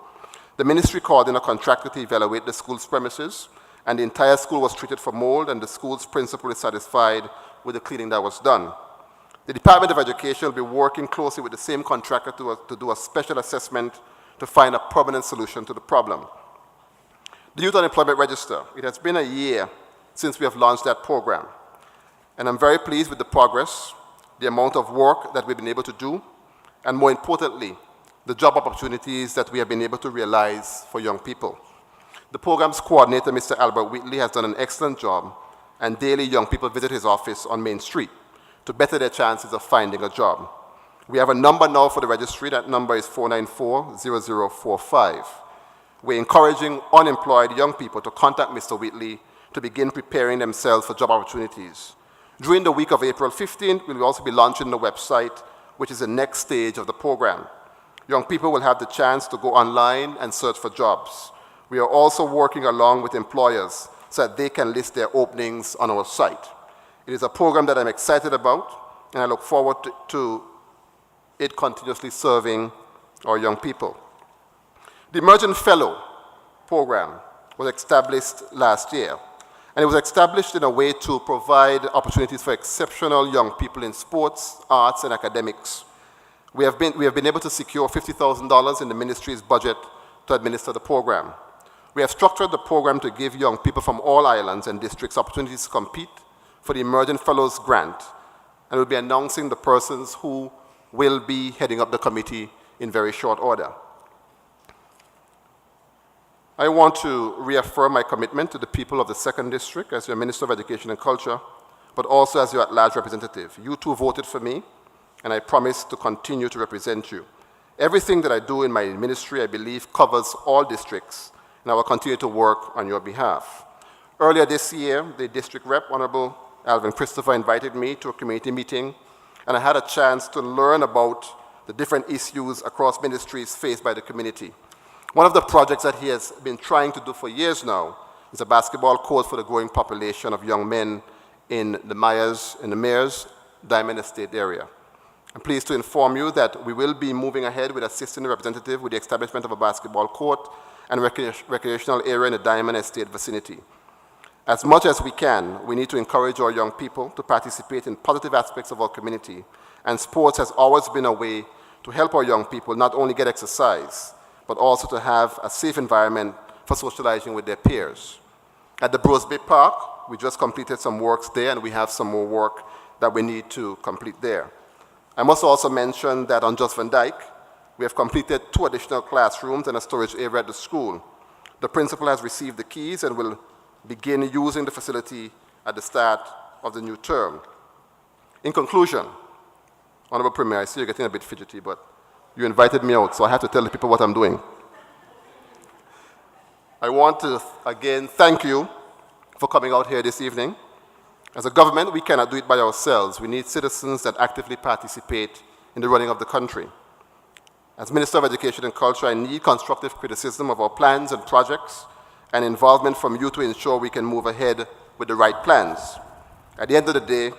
The ministry called in a contractor to evaluate the school's premises, and the entire school was treated for mold, and the school's principal is satisfied with the cleaning that was done. The Department of Education will be working closely with the same contractor to do a special assessment to find a permanent solution to the problem. The Youth Unemployment Register. It has been a year since we have launched that program, and I'm very pleased with the progress, the amount of work that we've been able to do, and more importantly, the job opportunities that we have been able to realize for young people. The program's coordinator, Mr. Albert Whitley, has done an excellent job, and daily young people visit his office on Main Street to better their chances of finding a job. We have a number now for the registry. That number is 494-0045. We're encouraging unemployed young people to contact Mr. Whitley to begin preparing themselves for job opportunities. During the week of April 15th, we'll also be launching the website, which is the next stage of the program. Young people will have the chance to go online and search for jobs. We are also working along with employers so that they can list their openings on our site. It is a program that I'm excited about, and I look forward to it continuously serving our young people. The Emerging Fellow program was established last year, and it was established in a way to provide opportunities for exceptional young people in sports, arts, and academics. We have been able to secure $50,000 in the ministry's budget to administer the program. We have structured the program to give young people from all islands and districts opportunities to compete for the Emerging Fellows Grant, and we'll be announcing the persons who will be heading up the committee in very short order. I want to reaffirm my commitment to the people of the 2nd District as your Minister of Education and Culture, but also as your at-large representative. You too voted for me, and I promise to continue to represent you. Everything that I do in my ministry, I believe, covers all districts, and I will continue to work on your behalf. Earlier this year, the district rep, Honorable Alvin Christopher, invited me to a community meeting, and I had a chance to learn about the different issues across ministries faced by the community. One of the projects that he has been trying to do for years now is a basketball court for the growing population of young men in the Mayor's Diamond Estate area. I'm pleased to inform you that we will be moving ahead with assisting the representative with the establishment of a basketball court and recreational area in the Diamond Estate vicinity. As much as we can, we need to encourage our young people to participate in positive aspects of our community, and sports has always been a way to help our young people not only get exercise, but also to have a safe environment for socializing with their peers. At the Brose Bay Park, we just completed some works there, and we have some more work that we need to complete there. I must also mention that on Just Van Dyke, we have completed 2 additional classrooms and a storage area at the school. The principal has received the keys and will begin using the facility at the start of the new term. In conclusion, Honorable Premier, I see you're getting a bit fidgety, but you invited me out, so I have to tell the people what I'm doing. I want to, again, thank you for coming out here this evening. As a government, we cannot do it by ourselves. We need citizens that actively participate in the running of the country. As Minister of Education and Culture, I need constructive criticism of our plans and projects and involvement from you to ensure we can move ahead with the right plans. At the end of the day,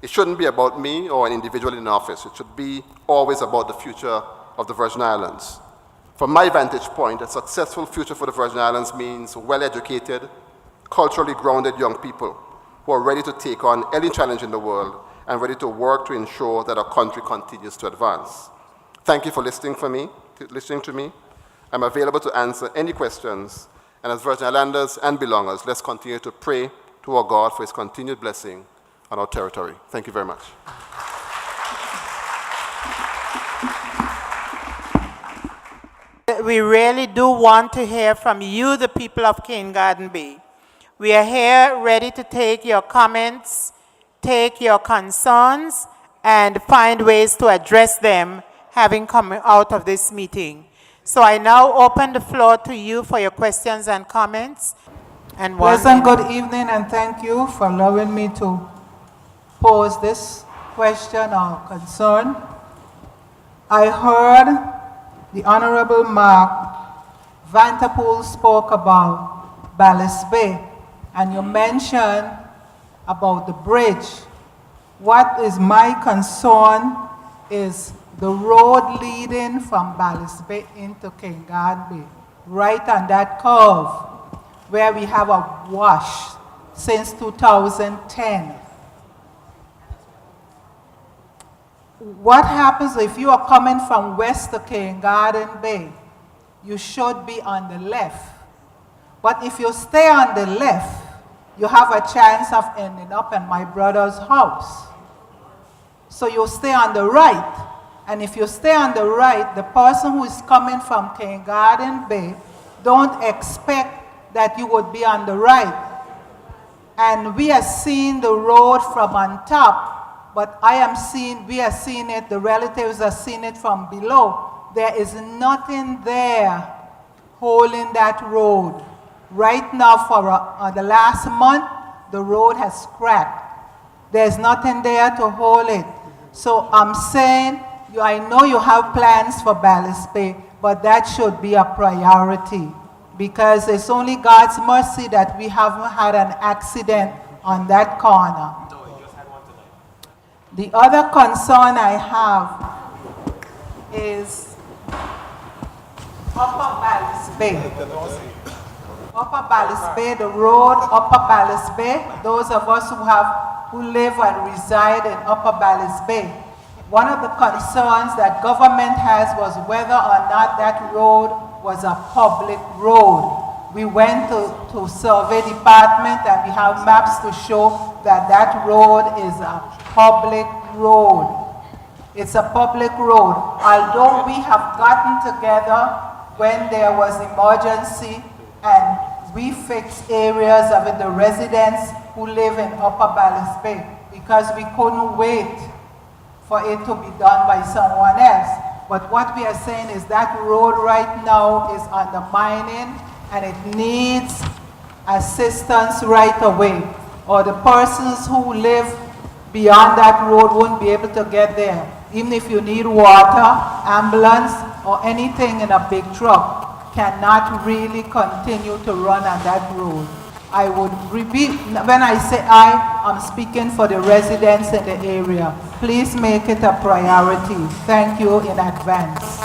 it shouldn't be about me or an individual in office. It should be always about the future of the Virgin Islands. From my vantage point, a successful future for the Virgin Islands means well-educated, culturally grounded young people who are ready to take on any challenge in the world and ready to work to ensure that our country continues to advance. Thank you for listening to me. I'm available to answer any questions, and as Virgin Islanders and belongers, let's continue to pray to our God for his continued blessing on our territory. Thank you very much. We really do want to hear from you, the people of Cane Garden Bay. We are here ready to take your comments, take your concerns, and find ways to address them having come out of this meeting. So I now open the floor to you for your questions and comments. And Pleasant good evening, and thank you for allowing me to pose this question or concern. I heard the Honorable Mark Vanterpool spoke about Ballast Bay, and you mentioned about the bridge. What is my concern is the road leading from Ballast Bay into Cane Garden Bay, right on that curve where we have a wash since 2010. What happens if you are coming from west to Cane Garden Bay? You should be on the left. But if you stay on the left, you have a chance of ending up in my brother's house. So you stay on the right. And if you stay on the right, the person who is coming from Cane Garden Bay don't expect that you would be on the right. And we are seeing the road from on top, but we are seeing it, the relatives are seeing it from below. There is nothing there holding that road. Right now, for the last month, the road has cracked. There's nothing there to hold it. So I'm saying, I know you have plans for Ballast Bay, but that should be a priority, because it's only God's mercy that we haven't had an accident on that corner. The other concern I have is Upper Ballast Bay. Upper Ballast Bay, the road Upper Ballast Bay, those of us who live and reside in Upper Ballast Bay. One of the concerns that government has was whether or not that road was a public road. We went to survey department and we have maps to show that that road is a public road. It's a public road. Although we have gotten together when there was emergency and we fixed areas of it, the residents who live in Upper Ballast Bay, because we couldn't wait for it to be done by someone else. But what we are saying is that road right now is undermining and it needs assistance right away, or the persons who live beyond that road won't be able to get there. Even if you need water, ambulance, or anything in a big truck, cannot really continue to run on that road. I would repeat, when I say I'm speaking for the residents in the area. Please make it a priority. Thank you in advance.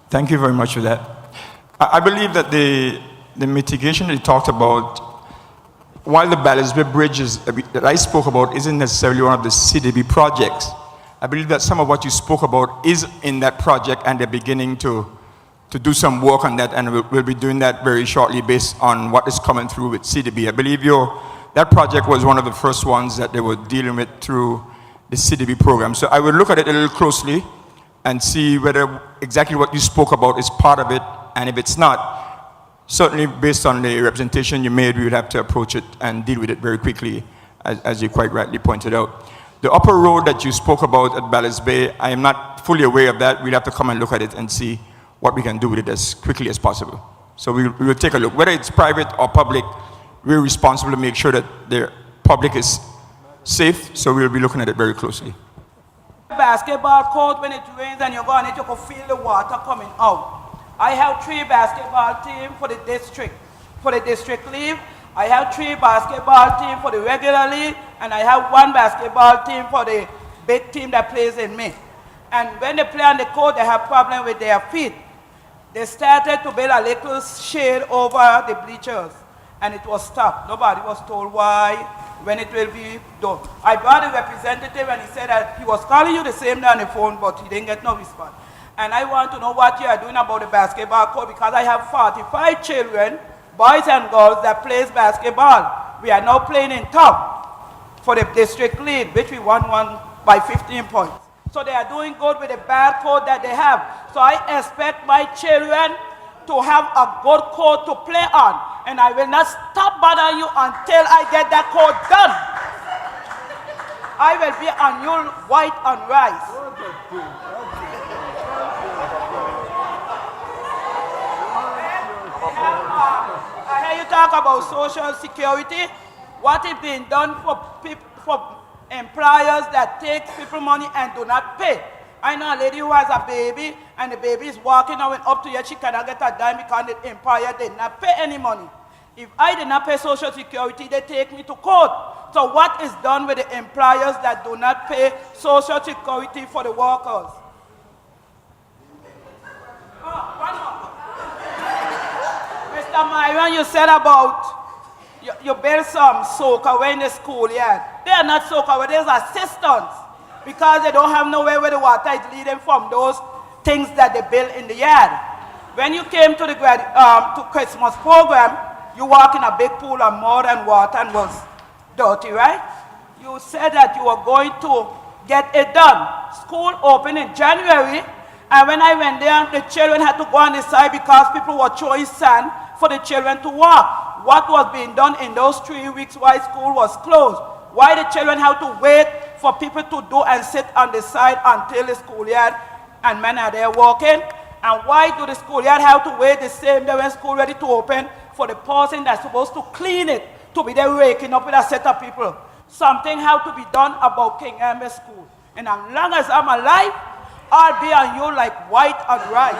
Thank you very much for that. I believe that the mitigation that you talked about, while the Ballast Bay Bridge that I spoke about isn't necessarily one of the CDB projects, I believe that some of what you spoke about is in that project, and they're beginning to do some work on that, and we'll be doing that very shortly based on what is coming through with CDB. I believe that project was one of the first ones that they were dealing with through the CDB program. So I will look at it a little closely and see whether exactly what you spoke about is part of it, and if it's not, certainly based on the representation you made, we would have to approach it and deal with it very quickly, as you quite rightly pointed out. The upper road that you spoke about at Ballast Bay, I am not fully aware of that. We'll have to come and look at it and see what we can do with it as quickly as possible. So we will take a look. Whether it's private or public, we're responsible to make sure that the public is safe, so we'll be looking at it very closely. Basketball court, when it rains and you go on it, you can feel the water coming out. I have 3 basketball teams for the district. For the district league, I have 3 basketball teams for the regular league, and I have one basketball team for the big team that plays in May. And when they play on the court, they have problem with their feet. They started to build a little shade over the bleachers, and it was stopped. Nobody was told why, when it will be done. I brought a representative, and he said that he was calling you the same day on the phone, but he didn't get no response. And I want to know what you are doing about the basketball court, because I have 45 children, boys and girls, that plays basketball. We are now playing in town for the district league, which we won by 15 points. So they are doing good with the bad court that they have. So I expect my children to have a good court to play on. And I will not stop bothering you until I get that court done. I will be on your white and rice. I hear you talk about social security. What is being done for employers that take people money and do not pay? I know a lady who has a baby, and the baby is walking out and up to yet she cannot get a dime because the employer did not pay any money. If I did not pay social security, they take me to court. So what is done with the employers that do not pay social security for the workers? One more. Mr. Myron, you said about you build some soakaway in the schoolyard. They are not soakaway, there's assistants, because they don't have nowhere where the water is leading from those things that they build in the yard. When you came to the to Christmas program, you walk in a big pool of mud and water and was dirty, right? You said that you were going to get it done. School opened in January, and when I went there, the children had to go on the side because people were throwing sand for the children to walk. What was being done in those 3 weeks while school was closed? Why the children have to wait for people to do and sit on the side until the schoolyard and men are there walking? And why do the schoolyard have to wait the same day when school ready to open for the person that's supposed to clean it to be there waking up with a set of people? Something has to be done about King Ember School. And as long as I'm alive, I'll be on you like white and rice.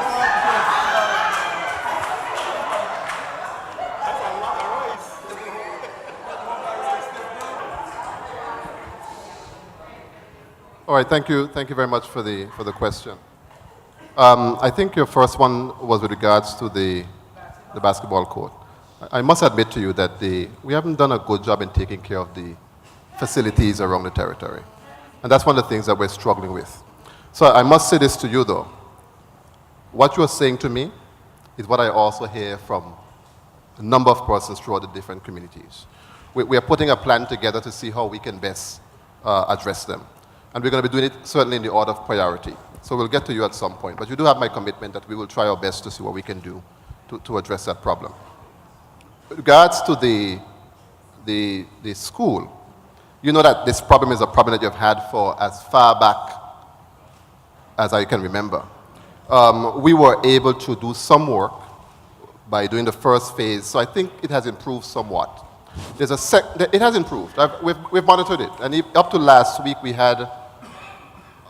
All right, thank you very much for the question. I think your first one was with regards to the basketball court. I must admit to you that we haven't done a good job in taking care of the facilities around the territory. And that's one of the things that we're struggling with. So I must say this to you though. What you're saying to me is what I also hear from a number of persons throughout the different communities. We are putting a plan together to see how we can best address them. And we're going to be doing it certainly in the order of priority. So we'll get to you at some point. But you do have my commitment that we will try our best to see what we can do to address that problem. With regards to the school, you know that this problem is a problem that you've had for as far back as I can remember. We were able to do some work by doing the first phase, so I think it has improved somewhat. It has improved. We've monitored it, and up to last week we had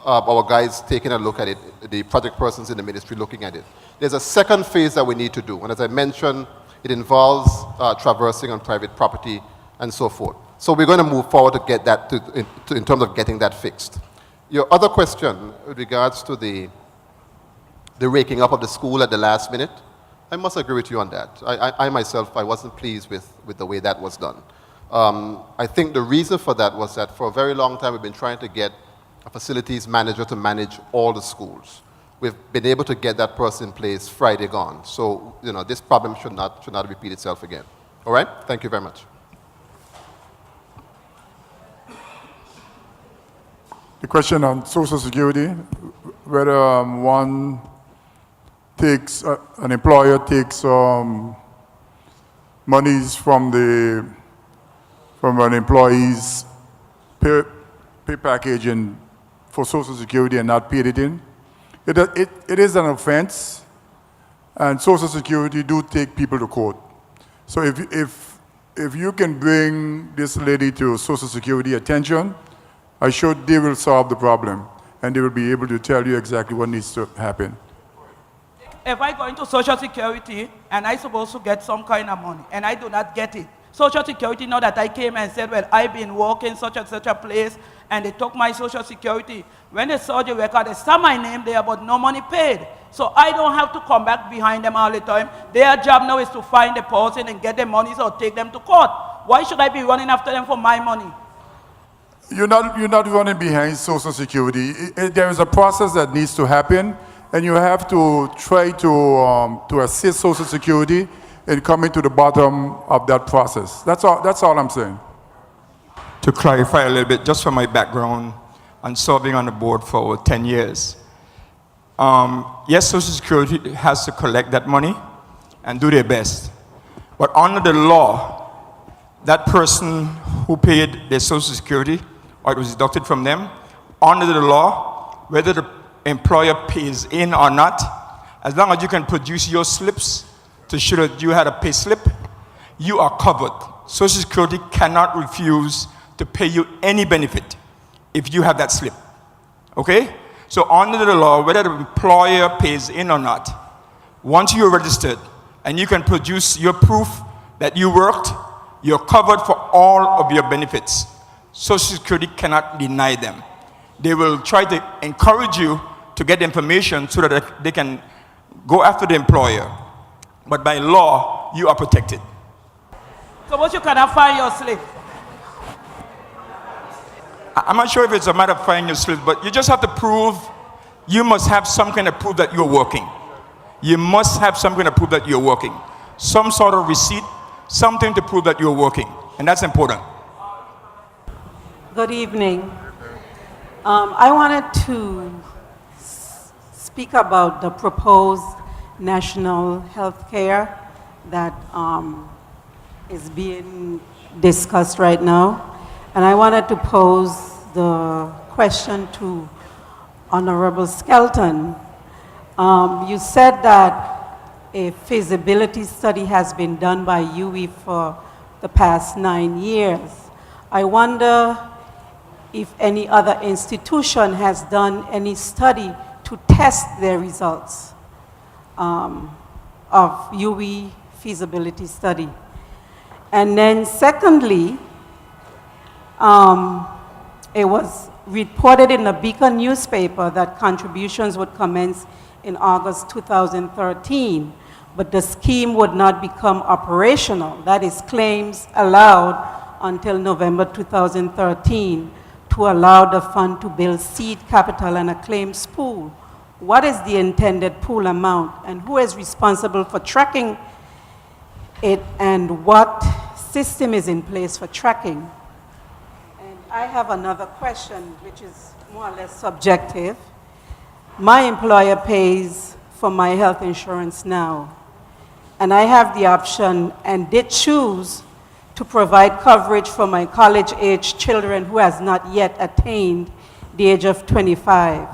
our guys taking a look at it, the project persons in the ministry looking at it. There's a second phase that we need to do, and as I mentioned, it involves traversing on private property and so forth. So we're going to move forward to get that in terms of getting that fixed. Your other question with regards to the raking up of the school at the last minute, I must agree with you on that. I myself, I wasn't pleased with the way that was done. I think the reason for that was that for a very long time we've been trying to get a facilities manager to manage all the schools. We've been able to get that person in place Friday gone. So, you know, this problem should not repeat itself again. All right? Thank you very much. The question on Social Security, whether one takes, an employer takes monies from an employee's pay package for Social Security and not paid it in. It is an offense, and Social Security do take people to court. So if you can bring this lady to Social Security attention, I'm sure they will solve the problem, and they will be able to tell you exactly what needs to happen. If I go into Social Security and I'm supposed to get some kind of money and I do not get it, Social Security, now that I came and said, well, I've been working such and such a place, and they took my Social Security. When they saw the record, they saw my name there, but no money paid. So I don't have to come back behind them all the time. Their job now is to find the person and get the money or take them to court. Why should I be running after them for my money? You're not running behind Social Security. There is a process that needs to happen, and you have to try to assist Social Security in coming to the bottom of that process. That's all I'm saying. To clarify a little bit, just from my background and serving on the board for over 10 years, yes, Social Security has to collect that money and do their best. But under the law, that person who paid their Social Security, or it was deducted from them, under the law, whether the employer pays in or not, as long as you can produce your slips to show that you had a pay slip, you are covered. Social Security cannot refuse to pay you any benefit if you have that slip. Okay? So under the law, whether the employer pays in or not, once you're registered and you can produce your proof that you worked, you're covered for all of your benefits. Social Security cannot deny them. They will try to encourage you to get information so that they can go after the employer. But by law, you are protected. Suppose you cannot find your slip. I'm not sure if it's a matter of finding your slip, but you just have to prove, you must have some kind of proof that you're working. You must have some kind of proof that you're working. Some sort of receipt, something to prove that you're working. And that's important. Good evening. I wanted to speak about the proposed national health care that is being discussed right now. And I wanted to pose the question to Honorable Skelton. You said that a feasibility study has been done by UWI for the past 9 years. I wonder if any other institution has done any study to test their results of UWI feasibility study. And then secondly, it was reported in the Beacon newspaper that contributions would commence in August 2013, but the scheme would not become operational. That is, claims allowed until November 2013 to allow the fund to build seed capital and a claims pool. What is the intended pool amount, and who is responsible for tracking it, and what system is in place for tracking? And I have another question, which is more or less subjective. My employer pays for my health insurance now, and I have the option and did choose to provide coverage for my college-age children who has not yet attained the age of 25.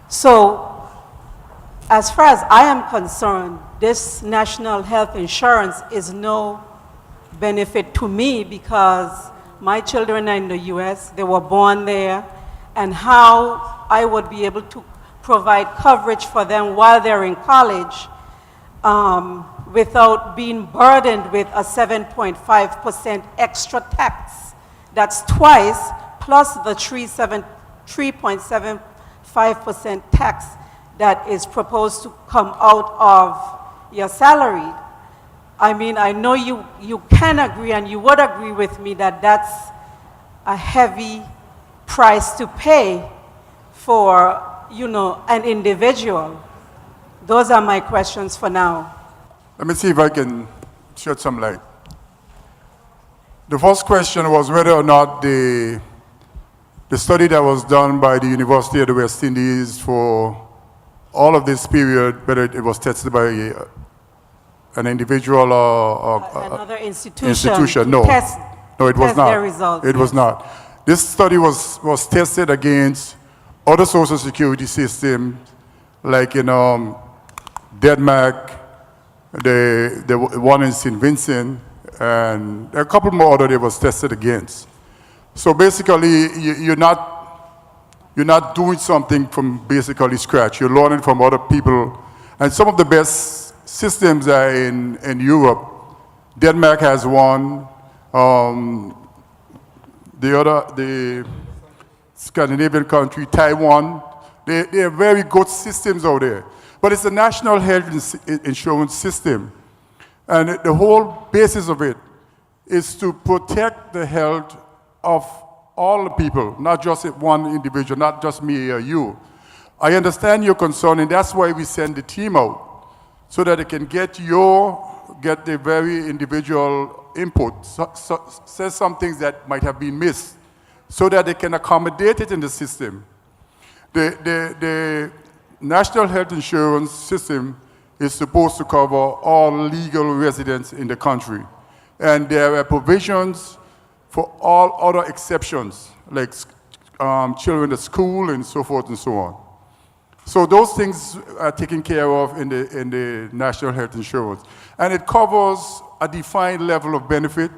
So, as far as I am concerned, this national health insurance is no benefit to me because my children are in the US, they were born there, and how I would be able to provide coverage for them while they're in college without being burdened with a 7.5% extra tax. That's twice, plus the 3.75% tax that is proposed to come out of your salary. I mean, I know you can agree and you would agree with me that that's a heavy price to pay for, you know, an individual. Those are my questions for now. Let me see if I can shed some light. The first question was whether or not the study that was done by the University of the West Indies for all of this period, whether it was tested by an individual or another institution. No, no, it was not. Their results, it was not. This study was tested against other social security systems, like in Denmark, the one in St. Vincent, and a couple more other that was tested against. So basically, you're not doing something from basically scratch. You're learning from other people, and some of the best systems are in Europe, Denmark has one. The Scandinavian country, Taiwan, they have very good systems out there. But it's a national health insurance system. And the whole basis of it is to protect the health of all the people, not just one individual, not just me or you. I understand your concern, and that's why we send the team out, so that they can get the very individual input, say some things that might have been missed, so that they can accommodate it in the system. The National Health Insurance System is supposed to cover all legal residents in the country. And there are provisions for all other exceptions, like children at school and so forth and so on. So those things are taken care of in the National Health Insurance. And it covers a defined level of benefit,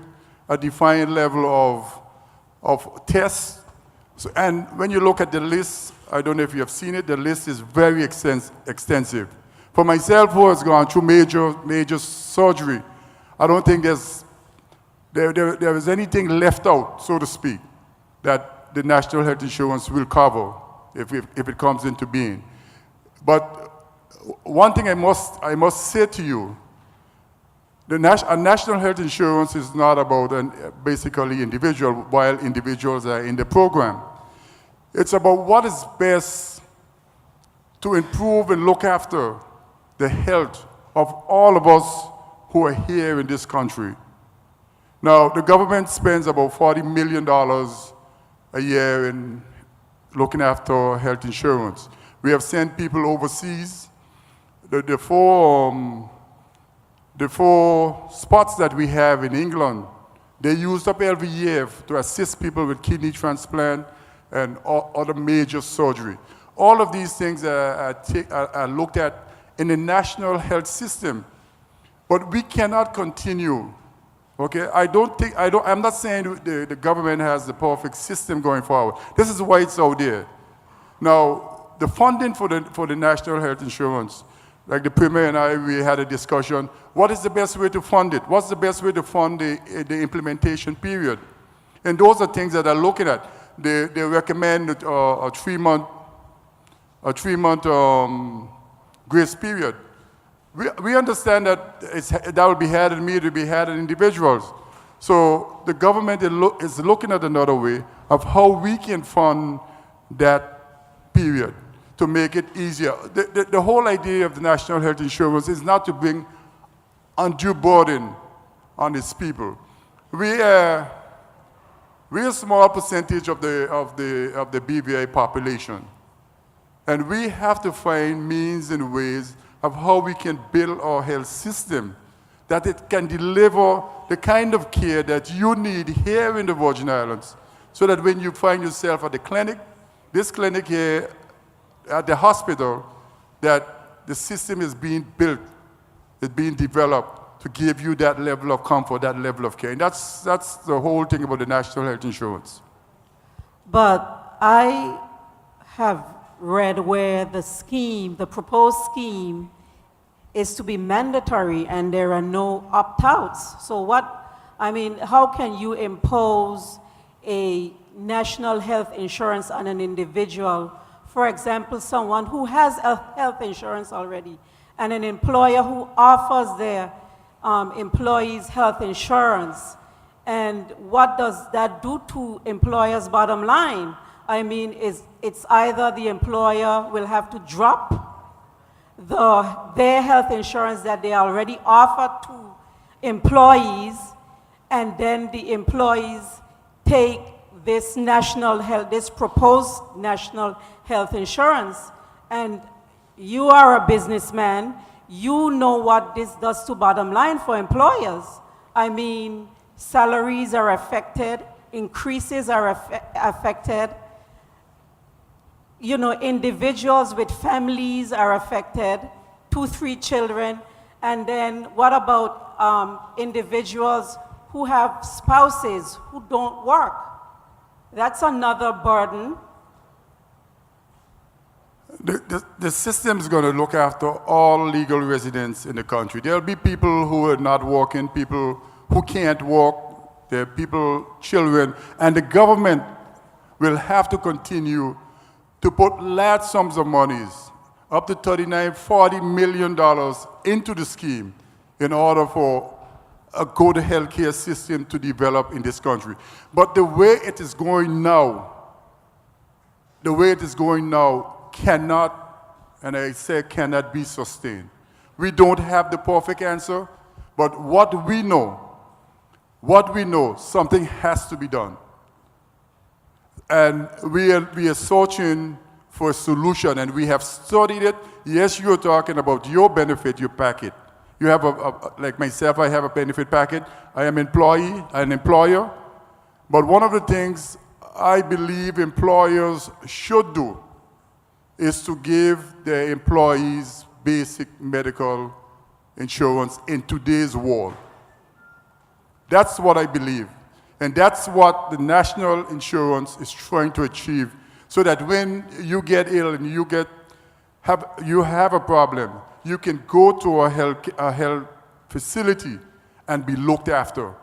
a defined level of tests. So, and when you look at the list, I don't know if you have seen it, the list is very extensive. For myself, who has gone through major surgery, I don't think there is anything left out, so to speak, that the National Health Insurance will cover if it comes into being. But one thing I must say to you, a national health insurance is not about basically individual, while individuals are in the program. It's about what is best to improve and look after the health of all of us who are here in this country. Now, the government spends about $40 million a year in looking after health insurance. We have sent people overseas. The four spots that we have in England, they used up every year to assist people with kidney transplant and other major surgery. All of these things are looked at in the national health system. But we cannot continue, okay? I'm not saying the government has the perfect system going forward. This is why it's out there. Now, the funding for the national health insurance, like the Premier and we had a discussion, what is the best way to fund it? What's the best way to fund the implementation period? And those are things that they're looking at. They recommend a three-month grace period. We understand that that will be had in me to be had in individuals. So the government is looking at another way of how we can fund that period to make it easier. The whole idea of the national health insurance is not to bring undue burden on its people. We're a small percentage of the BVI population. And we have to find means and ways of how we can build our health system, that it can deliver the kind of care that you need here in the Virgin Islands, so that when you find yourself at the clinic, this clinic here, at the hospital, that the system is being built, it's being developed to give you that level of comfort, that level of care. And that's the whole thing about the national health insurance. But I have read where the proposed scheme is to be mandatory and there are no opt-outs. So how can you impose a national health insurance on an individual? For example, someone who has health insurance already and an employer who offers their employees health insurance. And what does that do to employers' bottom line? I mean, it's either the employer will have to drop their health insurance that they already offer to employees, and then the employees take this proposed national health insurance. And you are a businessman, you know what this does to bottom line for employers. I mean, salaries are affected, increases are affected. You know, individuals with families are affected, 2, 3 children. And then what about individuals who have spouses who don't work? That's another burden. the system is going to look after all legal residents in the country. There'll be people who are not walking, people who can't walk, there are people, children, and the government will have to continue to put large sums of monies, up to $39, $40 million into the scheme in order for a good healthcare system to develop in this country. But the way it is going now, cannot, and I say cannot be sustained. We don't have the perfect answer, but what we know, something has to be done. And we are searching for a solution, and we have studied it. Yes, you're talking about your benefit, your packet. You have like myself, I have a benefit packet. I am an employer. But one of the things I believe employers should do is to give their employees basic medical insurance in today's world. That's what I believe. And that's what the national insurance is trying to achieve, so that when you get ill and you have a problem, you can go to a health facility and be looked after.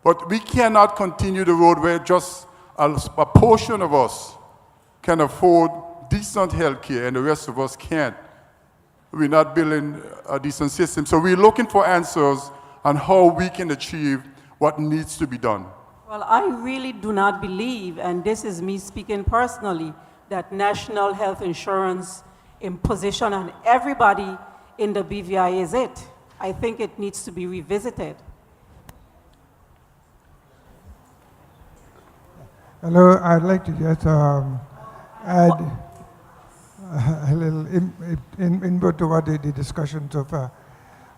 But we cannot continue the road where just a portion of us can afford decent health care and the rest of us can't. We're not building a decent system. So we're looking for answers on how we can achieve what needs to be done. Well, I really do not believe, and this is me speaking personally, that national health insurance imposition on everybody in the BVI is it. I think it needs to be revisited. Hello, I'd like to just add a little input to what the discussion so far.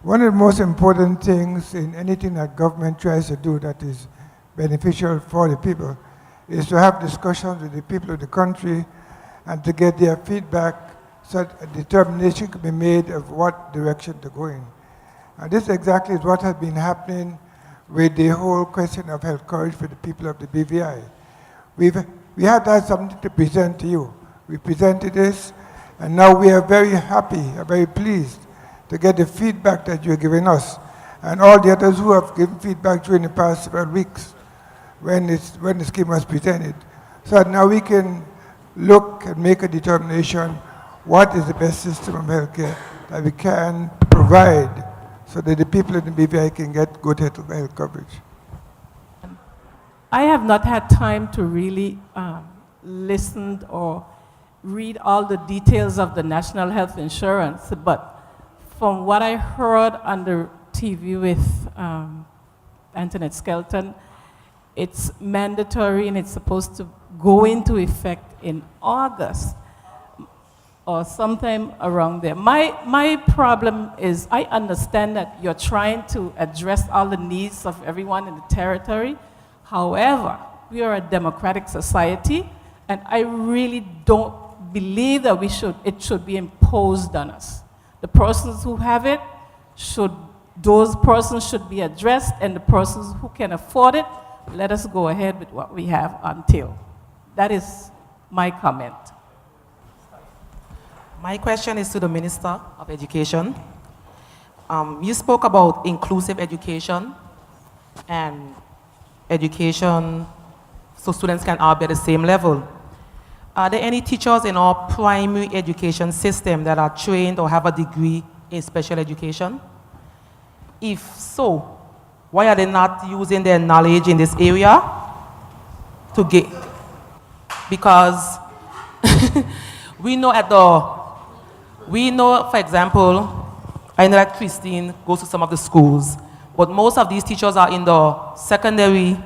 One of the most important things in anything that government tries to do that is beneficial for the people is to have discussions with the people of the country and to get their feedback so that a determination can be made of what direction to go in. And this exactly is what has been happening with the whole question of health coverage for the people of the BVI. We have had something to present to you. We presented this, and now we are very happy, very pleased to get the feedback that you're giving us, and all the others who have given feedback during the past several weeks when the scheme was presented. So that now we can look and make a determination what is the best system of healthcare that we can provide so that the people in the BVI can get good health coverage. I have not had time to really listen or read all the details of the national health insurance, but from what I heard on the TV with Antoinette Skelton, it's mandatory and it's supposed to go into effect in August or sometime around there. My problem is I understand that you're trying to address all the needs of everyone in the territory. However, we are a democratic society, and I really don't believe that it should be imposed on us. The persons who have it, those persons should be addressed, and the persons who can afford it, let us go ahead with what we have until. That is my comment. My question is to the Minister of Education. You spoke about inclusive education and education so students can all be at the same level. Are there any teachers in our primary education system that are trained or have a degree in special education? If so, why are they not using their knowledge in this area to get? Because we know, for example, I know that Christine goes to some of the schools, but most of these teachers are in the secondary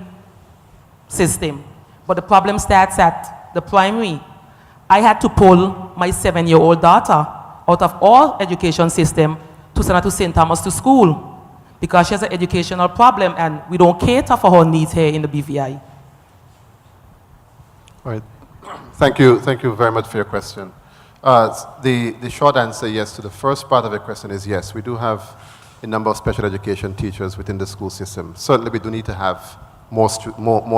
system. But the problem starts at the primary. I had to pull my 7-year-old daughter out of all education system to send her to St. Thomas to school because she has an educational problem and we don't cater for her needs here in the BVI. All right. Thank you very much for your question. The short answer, yes, to the first part of your question is yes. We do have a number of special education teachers within the school system. Certainly we do need to have more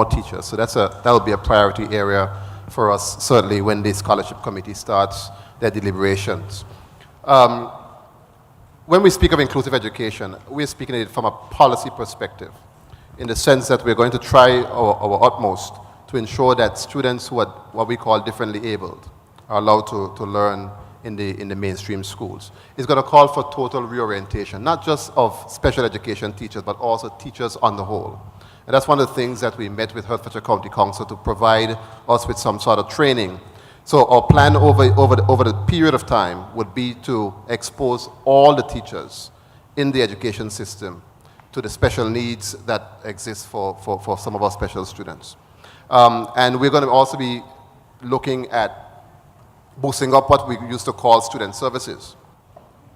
teachers. So that will be a priority area for us, certainly when the scholarship committee starts their deliberations. When we speak of inclusive education, we're speaking it from a policy perspective, in the sense that we're going to try our utmost to ensure that students who are what we call differently abled are allowed to learn in the mainstream schools. It's going to call for total reorientation, not just of special education teachers, but also teachers on the whole. And that's one of the things that we met with Hertfordshire County Council to provide us with some sort of training. So our plan over the period of time would be to expose all the teachers in the education system to the special needs that exist for some of our special students. And we're going to also be looking at boosting up what we used to call student services.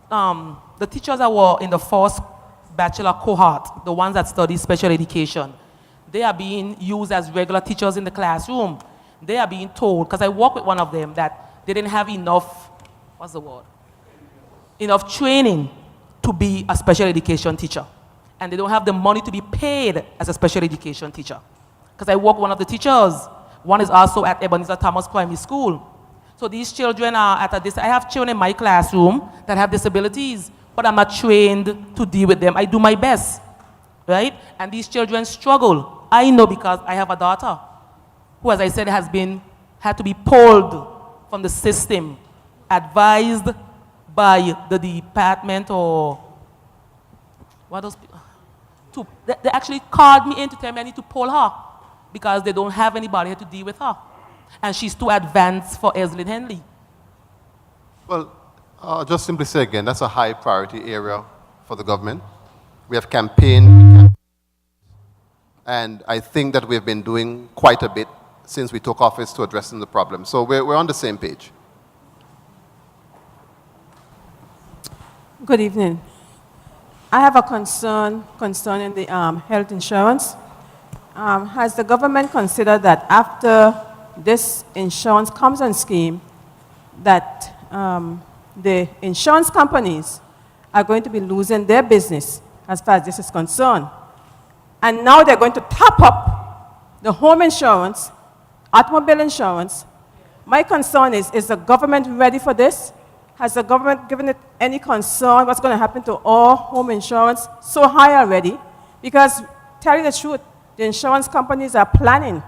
The teachers that were in the first bachelor cohort, the ones that study special education, they are being used as regular teachers in the classroom. They are being told, because I work with one of them, that they didn't have enough, enough training to be a special education teacher. And they don't have the money to be paid as a special education teacher. Because I work with one of the teachers. One is also at Ebenezer Thomas Primary School. So these children are at I have children in my classroom that have disabilities, but I'm not trained to deal with them. I do my best, right? And these children struggle. I know because I have a daughter who, as I said, had to be pulled from the system, advised by the department or what else? They actually called me in to tell me I need to pull her because they don't have anybody here to deal with her. And she's too advanced for Eslyn Henley. Well, I'll just simply say again, that's a high priority area for the government. We have campaigned, and I think that we've been doing quite a bit since we took office to addressing the problem. So we're on the same page. Good evening. I have a concern concerning the health insurance. Has the government considered that after this insurance comes on scheme, that the insurance companies are going to be losing their business as far as this is concerned? And now they're going to top up the home insurance, automobile insurance. My concern is the government ready for this? Has the government given it any concern what's going to happen to all home insurance so high already? Because, tell you the truth, the insurance companies are planning.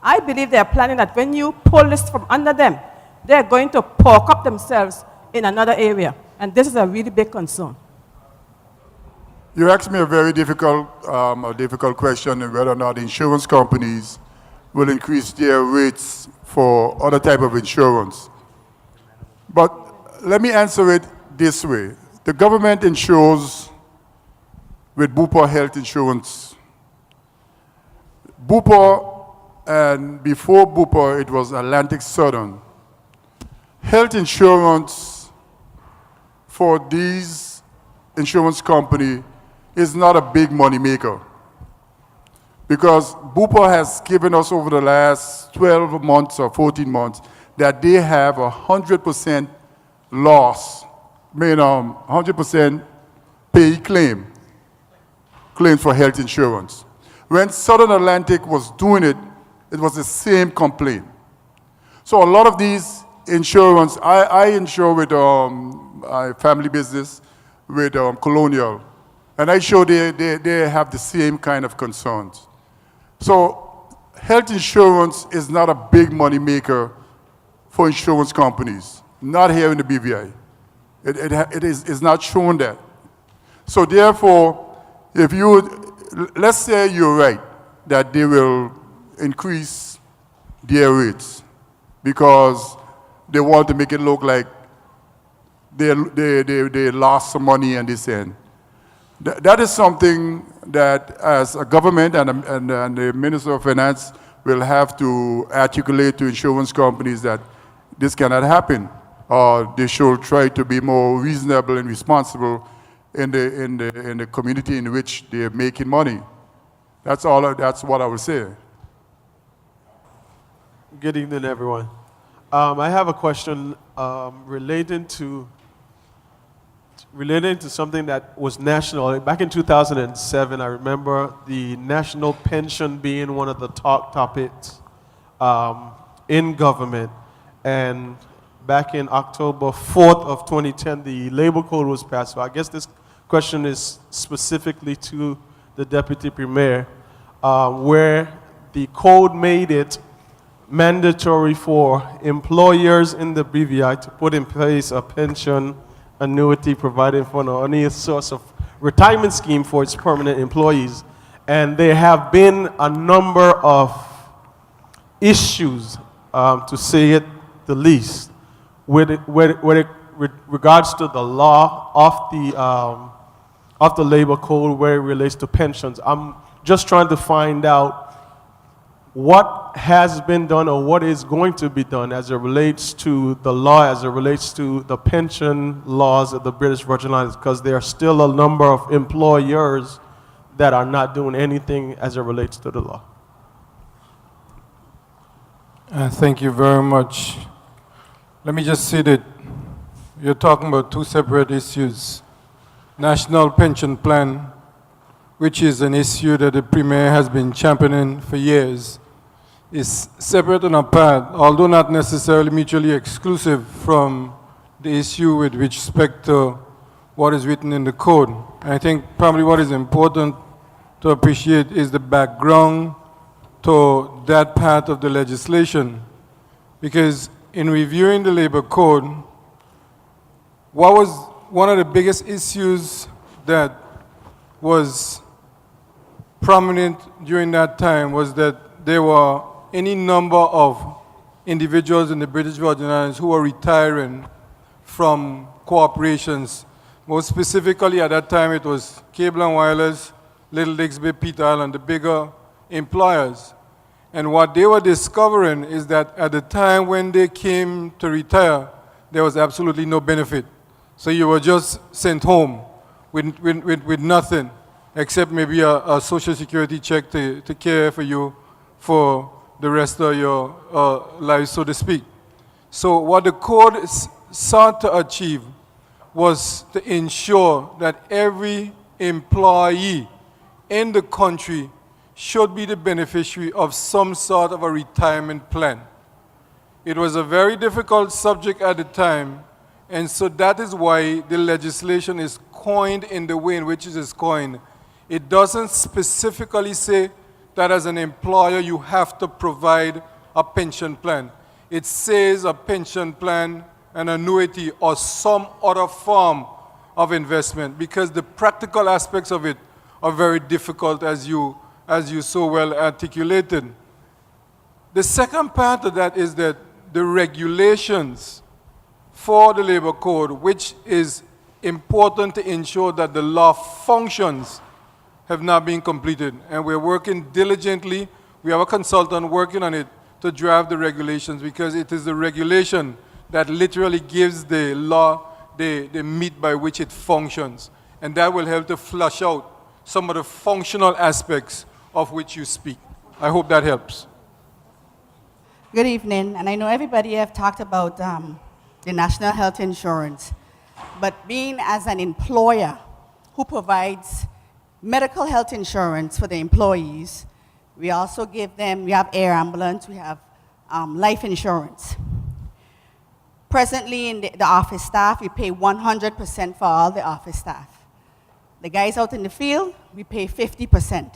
I believe they're planning that when you pull this from under them, they're going to pork up themselves in another area. And this is a really big concern. You asked me a very difficult question on whether or not insurance companies will increase their rates for other type of insurance. But let me answer it this way. The government insures with Bupa Health Insurance. Bupa, and before Bupa, it was Atlantic Southern. Health insurance for these insurance company is not a big money maker, because Bupa has given us over the last 12 months or 14 months that they have 100% loss, 100% pay claims for health insurance. When Southern Atlantic was doing it, it was the same complaint. So a lot of these insurance, I insure with a family business with Colonial, and I show they have the same kind of concerns. So health insurance is not a big money maker for insurance companies, not here in the BVI. It's not shown that. So therefore, if you, let's say you're right, that they will increase their rates because they want to make it look like they lost some money and this end. That is something that as a government and the Minister of Finance will have to articulate to insurance companies that this cannot happen, or they should try to be more reasonable and responsible in the community in which they're making money. That's what I would say. Good evening, everyone. I have a question relating to something that was national. Back in 2007, I remember the national pension being one of the top topics in government. And back in October 4th of 2010, the labor code was passed. So I guess this question is specifically to the Deputy Premier, where the code made it mandatory for employers in the BVI to put in place a pension annuity providing for any source of retirement scheme for its permanent employees. And there have been a number of issues, to say it the least, with regards to the law of the labor code where it relates to pensions. I'm just trying to find out what has been done or what is going to be done as it relates to the law, as it relates to the pension laws of the British Virgin Islands, because there are still a number of employers that are not doing anything as it relates to the law. Thank you very much. Let me just say that you're talking about two separate issues. National Pension Plan, which is an issue that the Premier has been championing for years, is separate and apart, although not necessarily mutually exclusive from the issue with respect to what is written in the code. And I think probably what is important to appreciate is the background to that part of the legislation. Because in reviewing the labor code, what was one of the biggest issues that was prominent during that time was that there were any number of individuals in the British Virgin Islands who were retiring from corporations. Most specifically at that time it was Cable and Wireless, Little Dixby, Peter Island, the bigger employers. And what they were discovering is that at the time when they came to retire, there was absolutely no benefit. So you were just sent home with nothing, except maybe a social security check to care for you for the rest of your life, so to speak. So what the code sought to achieve was to ensure that every employee in the country should be the beneficiary of some sort of a retirement plan. It was a very difficult subject at the time, and so that is why the legislation is coined in the way in which it is coined. It doesn't specifically say that as an employer you have to provide a pension plan. It says a pension plan, an annuity, or some other form of investment, because the practical aspects of it are very difficult, as you so well articulated. The second part of that is that the regulations for the labor code, which is important to ensure that the law functions, have not been completed. And we're working diligently. We have a consultant working on it to draft the regulations, because it is the regulation that literally gives the law the meat by which it functions. And that will help to flush out some of the functional aspects of which you speak. I hope that helps. Good evening, and I know everybody have talked about the national health insurance, but being as an employer who provides medical health insurance for the employees, we also give them, we have air ambulance, we have life insurance. Presently in the office staff, we pay 100% for all the office staff. The guys out in the field, we pay 50%.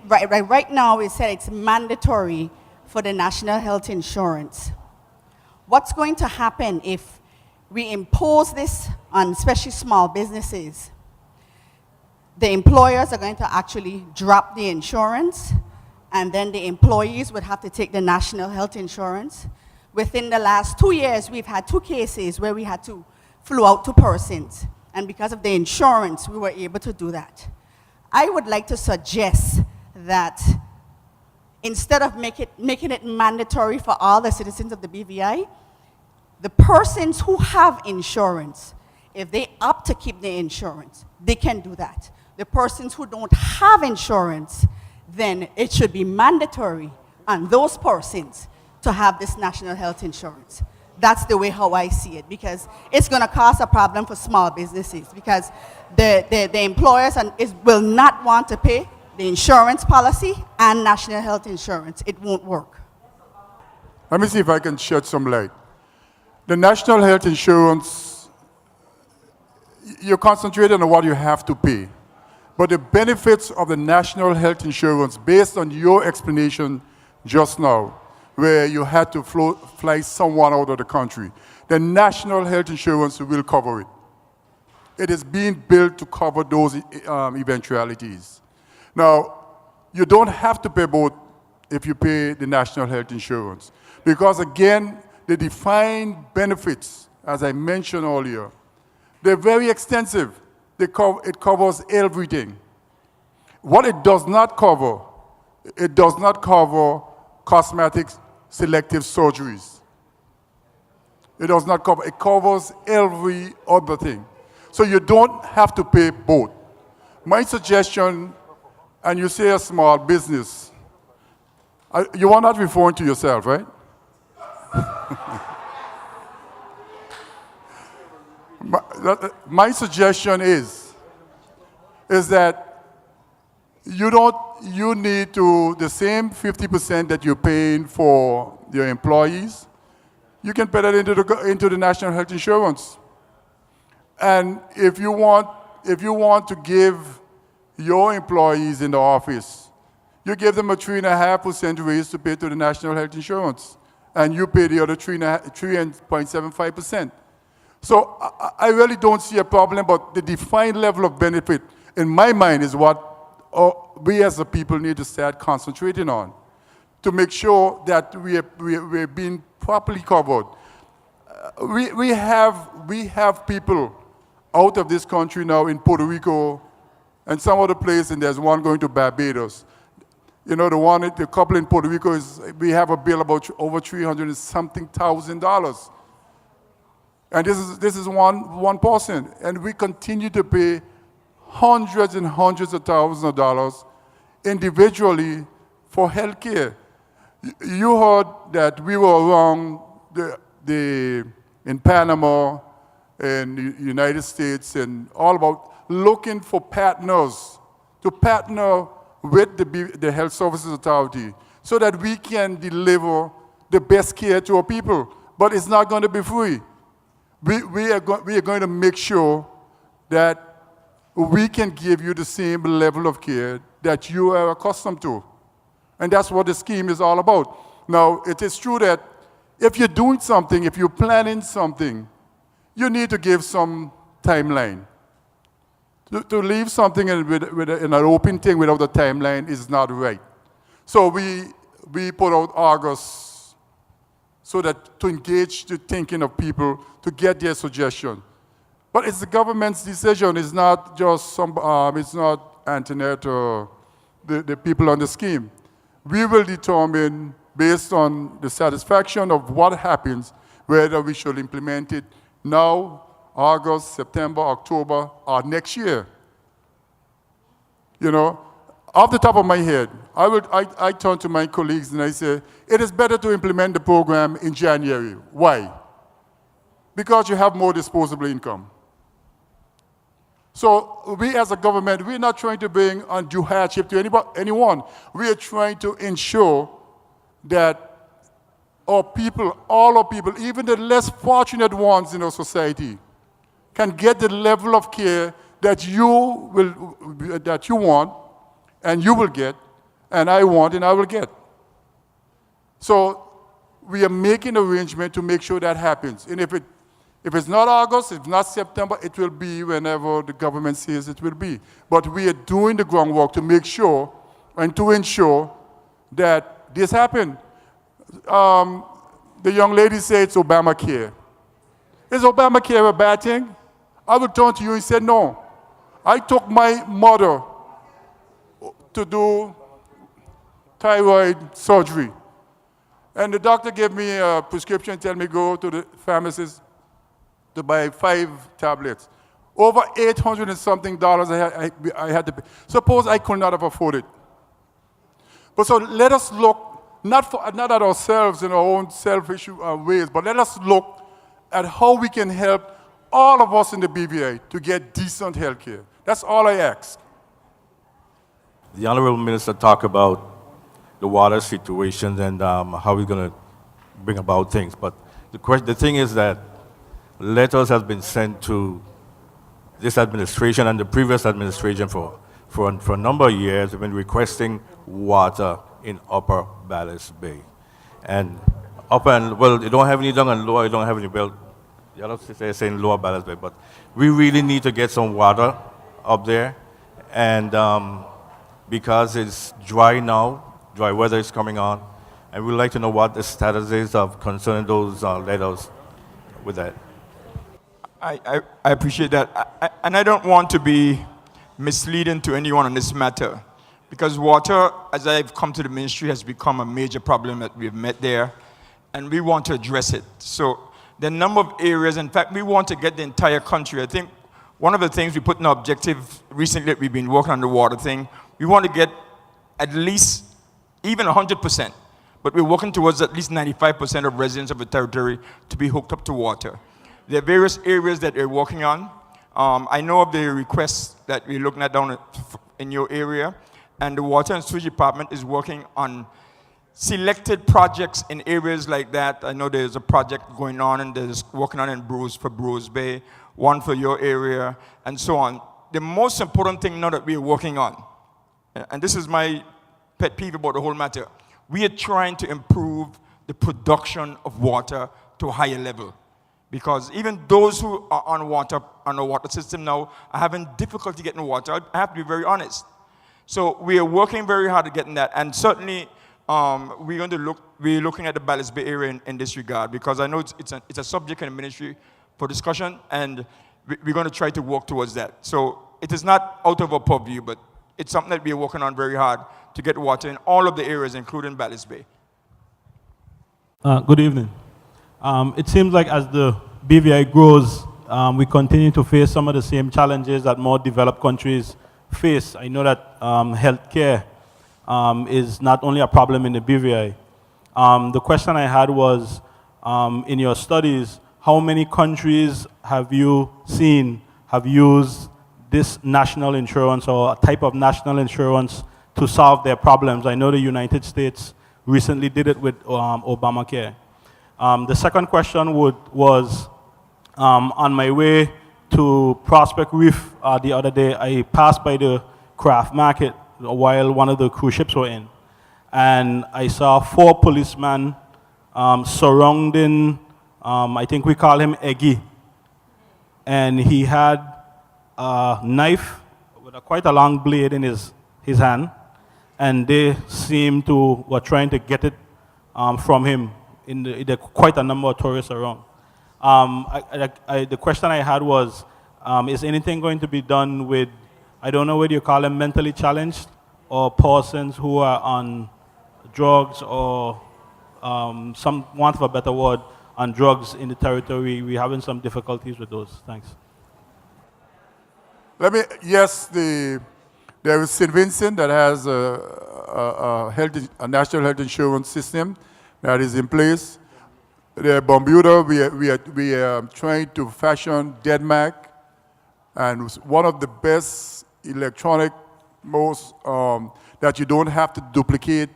Right now we said it's mandatory for the national health insurance. What's going to happen if we impose this on especially small businesses? The employers are going to actually drop the insurance, and then the employees would have to take the national health insurance. Within the last 2 years, we've had 2 cases where we had to flew out 2 persons, and because of the insurance, we were able to do that. I would like to suggest that instead of making it mandatory for all the citizens of the BVI, the persons who have insurance, if they opt to keep the insurance, they can do that. The persons who don't have insurance, then it should be mandatory on those persons to have this national health insurance. That's the way how I see it, because it's going to cause a problem for small businesses, because the employers will not want to pay the insurance policy and national health insurance. It won't work. Let me see if I can shed some light. The national health insurance, you're concentrating on what you have to pay. But the benefits of the national health insurance, based on your explanation just now, where you had to fly someone out of the country, the national health insurance will cover it. It is being built to cover those eventualities. Now, you don't have to pay both if you pay the national health insurance. Because again, the defined benefits, as I mentioned earlier, they're very extensive. It covers everything. What it does not cover cosmetic selective surgeries. It does not cover, it covers every other thing. So you don't have to pay both. My suggestion, and you say a small business, you are not referring to yourself, right? My suggestion is that you need to, the same 50% that you're paying for your employees, you can put that into the national health insurance. And if you want to give your employees in the office, you give them a 3.5% raise to pay to the national health insurance, and you pay the other 3.75%. So I really don't see a problem, but the defined level of benefit, in my mind, is what we as a people need to start concentrating on to make sure that we're being properly covered. We have people out of this country now in Puerto Rico and some other place, and there's one going to Barbados. You know, the couple in Puerto Rico we have a bill about over $300-something thousand. And this is one person, and we continue to pay hundreds and hundreds of thousands of dollars individually for health care. You heard that we were around in Panama and the United States and all about looking for partners to partner with the Health Services Authority so that we can deliver the best care to our people. But it's not going to be free. We are going to make sure that we can give you the same level of care that you are accustomed to. And that's what the scheme is all about. Now, it is true that if you're doing something, if you're planning something, you need to give some timeline. To leave something in an open thing without a timeline is not right. So we put out August so that to engage the thinking of people to get their suggestion. But it's the government's decision. It's not just it's not Antoinette or the people on the scheme. We will determine, based on the satisfaction of what happens, whether we should implement it now, August, September, October, or next year. You know, off the top of my head, I turn to my colleagues and I say, it is better to implement the program in January. Why? Because you have more disposable income. So we as a government, we're not trying to bring undue hardship to anyone. We are trying to ensure that our people, all our people, even the less fortunate ones in our society, can get the level of care that you want, and you will get, and I want, and I will get. So we are making arrangements to make sure that happens. And if it's not August, if not September, it will be whenever the government says it will be. But we are doing the groundwork to make sure and to ensure that this happens. The young lady said it's Obamacare. Is Obamacare a bad thing? I would turn to you and say, no. I took my mother to do thyroid surgery. And the doctor gave me a prescription and told me go to the pharmacist to buy 5 tablets. Over $800 and something I had to pay. Suppose I could not have afforded it. But so let us look, not at ourselves in our own selfish ways, but let us look at how we can help all of us in the BVI to get decent health care. That's all I ask. the Honorable Minister talked about the water situation and how we're going to bring about things. But the thing is that letters have been sent to this administration and the previous administration for a number of years. We've been requesting water in Upper Ballis Bay. And well, you don't have any down and lower, you don't have any belt. The other they're saying Lower Ballis Bay, but we really need to get some water up there. And because it's dry now, dry weather is coming on, and we'd like to know what the status is of concerning those letters with that. I appreciate that. And I don't want to be misleading to anyone on this matter, because water, as I've come to the ministry, has become a major problem that we've met there, and we want to address it. So the number of areas, in fact, we want to get the entire country. I think one of the things we put in our objective recently that we've been working on the water thing, we want to get at least even 100%, but we're working towards at least 95% of residents of the territory to be hooked up to water. There are various areas that we're working on. I know of the requests that we're looking at down in your area, and the Water and Sewage Department is working on selected projects in areas like that. I know there's a project going on, and there's working on in Bruce Bay, one for your area, and so on. The most important thing now that we are working on, and this is my pet peeve about the whole matter, we are trying to improve the production of water to a higher level. Because even those who are on the water system now are having difficulty getting water. I have to be very honest. So we are working very hard at getting that, and certainly we're looking at the Ballis Bay area in this regard, because I know it's a subject in the ministry for discussion, and we're going to try to work towards that. So it is not out of our purview, but it's something that we're working on very hard to get water in all of the areas, including Ballis Bay. Good evening. It seems like as the BVI grows, we continue to face some of the same challenges that more developed countries face. I know that healthcare is not only a problem in the BVI. The question I had was, in your studies, how many countries have you seen have used this national insurance or a type of national insurance to solve their problems? I know the United States recently did it with Obamacare. The second question was, on my way to Prospect Reef the other day, I passed by the craft market while one of the cruise ships were in. And I saw 4 policemen surrounding, I think we call him Eggy. And he had a knife with quite a long blade in his hand. And they seemed to were trying to get it from him. There are quite a number of tourists around. The question I had was, is anything going to be done with, I don't know whether you call them mentally challenged or persons who are on drugs or some want of a better word, on drugs in the territory? We're having some difficulties with those. Thanks. There is St. Vincent that has a national health insurance system that is in place. Bermuda, we are trying to fashion DEDMAC, and one of the best electronic that you don't have to duplicate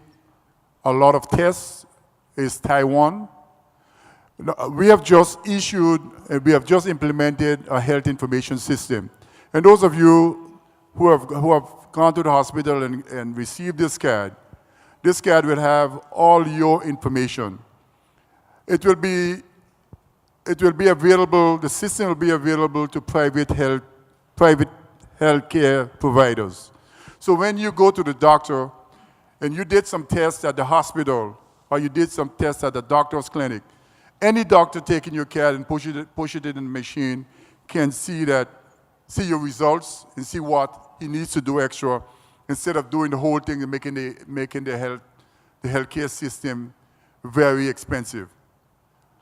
a lot of tests is Taiwan. We have just implemented a health information system. And those of you who have gone to the hospital and received this card will have all your information. It will be available, the system will be available to private healthcare providers. So when you go to the doctor and you did some tests at the hospital or you did some tests at the doctor's clinic, any doctor taking your card and push it in the machine can see your results and see what he needs to do extra, instead of doing the whole thing and making the healthcare system very expensive.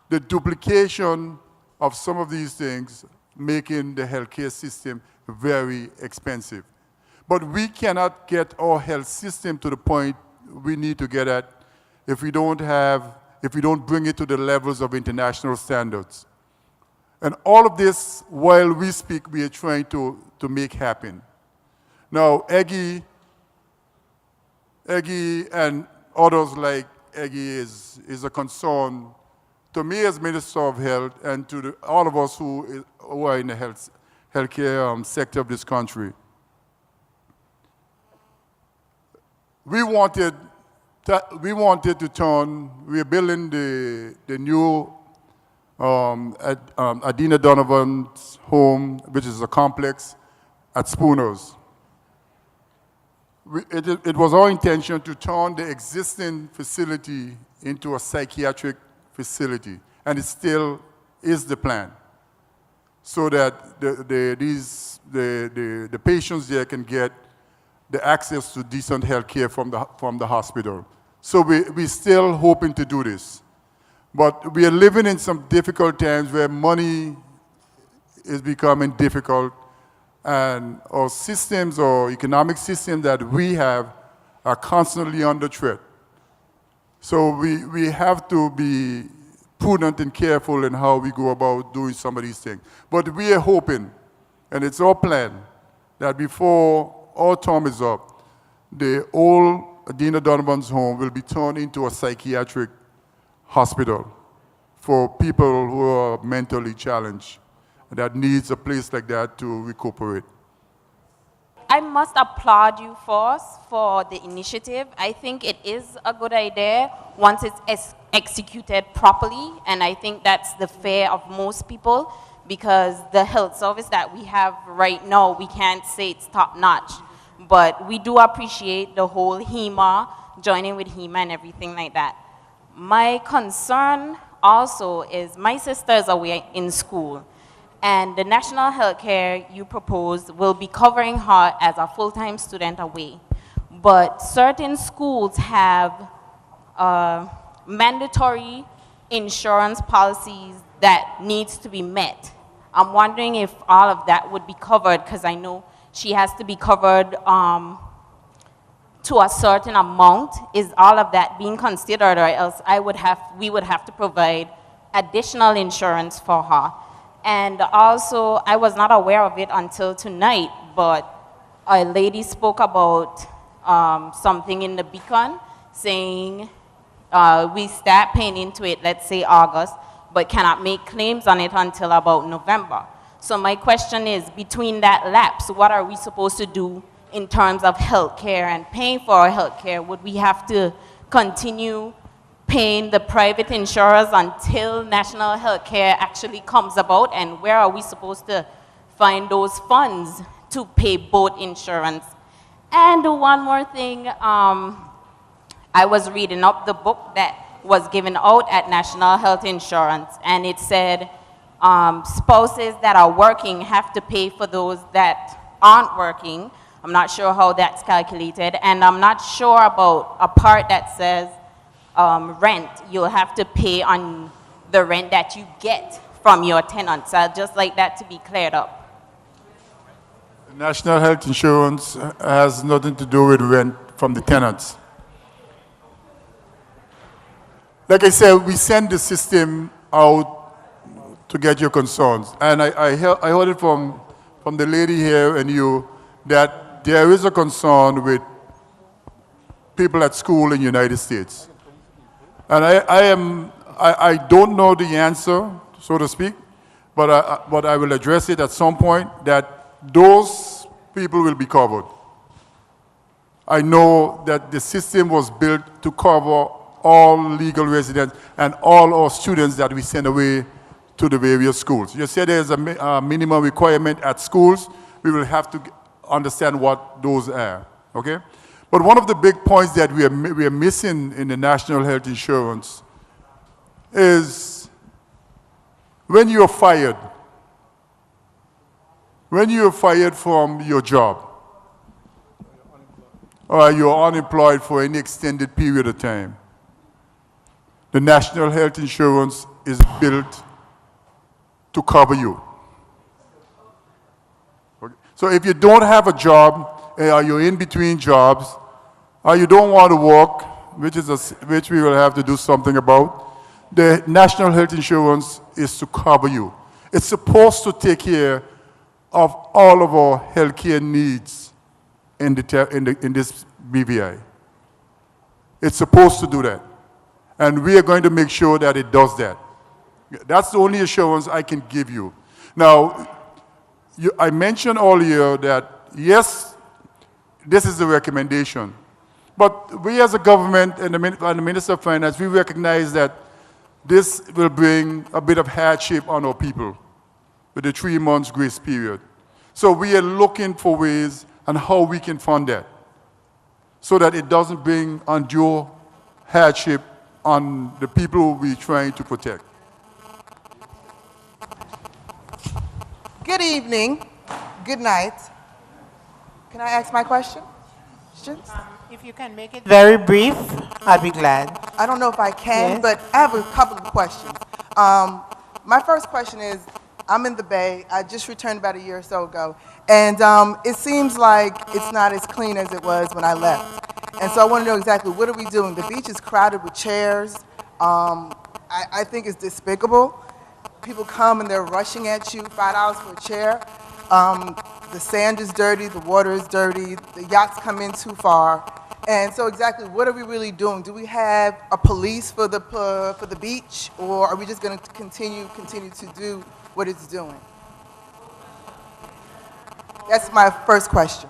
The duplication of some of these things making the healthcare system very expensive. But we cannot get our health system to the point we need to get at if we don't bring it to the levels of international standards. And all of this, while we speak, we are trying to make happen. Now, Eggy Eggy and others like Eggy is a concern to me as Minister of Health and to all of us who are in the healthcare sector of this country. We wanted to turn, we're building the new Adina Donovan's home, which is a complex at Spooners. It was our intention to turn the existing facility into a psychiatric facility, and it still is the plan, so that the patients there can get the access to decent health care from the hospital. So we're still hoping to do this. But we are living in some difficult times where money is becoming difficult, and our systems, or economic systems that we have, are constantly under threat. So we have to be prudent and careful in how we go about doing some of these things. But we are hoping, and it's our plan, that before our term is up, the old Adina Donovan's home will be turned into a psychiatric hospital for people who are mentally challenged that needs a place like that to recuperate. I must applaud you first for the initiative. I think it is a good idea once it's executed properly, and I think that's the fear of most people, because the health service that we have right now, we can't say it's top-notch. But we do appreciate the whole HEMA, joining with HEMA and everything like that. My concern also is my sister is away in school, and the national health care you proposed will be covering her as a full-time student away. But certain schools have mandatory insurance policies that needs to be met. I'm wondering if all of that would be covered, because I know she has to be covered to a certain amount. Is all of that being considered, or else we would have to provide additional insurance for her? And also, I was not aware of it until tonight, but a lady spoke about something in the Beacon saying we start paying into it, let's say August, but cannot make claims on it until about November. So my question is, between that lapse, what are we supposed to do in terms of health care and paying for our health care? Would we have to continue paying the private insurers until national health care actually comes about? And where are we supposed to find those funds to pay both insurance? And one more thing, I was reading up the book that was given out at National Health Insurance, and it said spouses that are working have to pay for those that aren't working. I'm not sure how that's calculated, and I'm not sure about a part that says rent. You'll have to pay on the rent that you get from your tenants. I'd just like that to be cleared up. National health insurance has nothing to do with rent from the tenants. Like I said, we send the system out to get your concerns. And I heard it from the lady here and you that there is a concern with people at school in the United States. And I don't know the answer, so to speak, but I will address it at some point, that those people will be covered. I know that the system was built to cover all legal residents and all our students that we send away to the various schools. You said there's a minimum requirement at schools. We will have to understand what those are, okay? But one of the big points that we are missing in the national health insurance is when you're fired from your job, or you're unemployed for any extended period of time, the national health insurance is built to cover you. Okay. So if you don't have a job, or you're in between jobs, or you don't want to work, which we will have to do something about, the national health insurance is to cover you. It's supposed to take care of all of our healthcare needs in this BVI. It's supposed to do that. And we are going to make sure that it does that. That's the only assurance I can give you. Now, I mentioned earlier that, yes, this is the recommendation. But we as a government and the Minister of Finance, we recognize that this will bring a bit of hardship on our people with the 3 months grace period. So we are looking for ways on how we can fund that so that it doesn't bring undue hardship on the people we're trying to protect. Good evening. Good night. Can I ask my question? If you can make it very brief, I'd be glad. I don't know if I can, Yes. but I have a couple of questions. My first question is, I'm in the Bay. I just returned about a year or so ago. And it seems like it's not as clean as it was when I left. And so I want to know exactly, what are we doing? The beach is crowded with chairs. I think it's despicable. People come and they're rushing at you, $5 for a chair. The sand is dirty, the water is dirty, the yachts come in too far. And so exactly, what are we really doing? Do we have a police for the beach, or are we just going to continue to do what it's doing? That's my first question.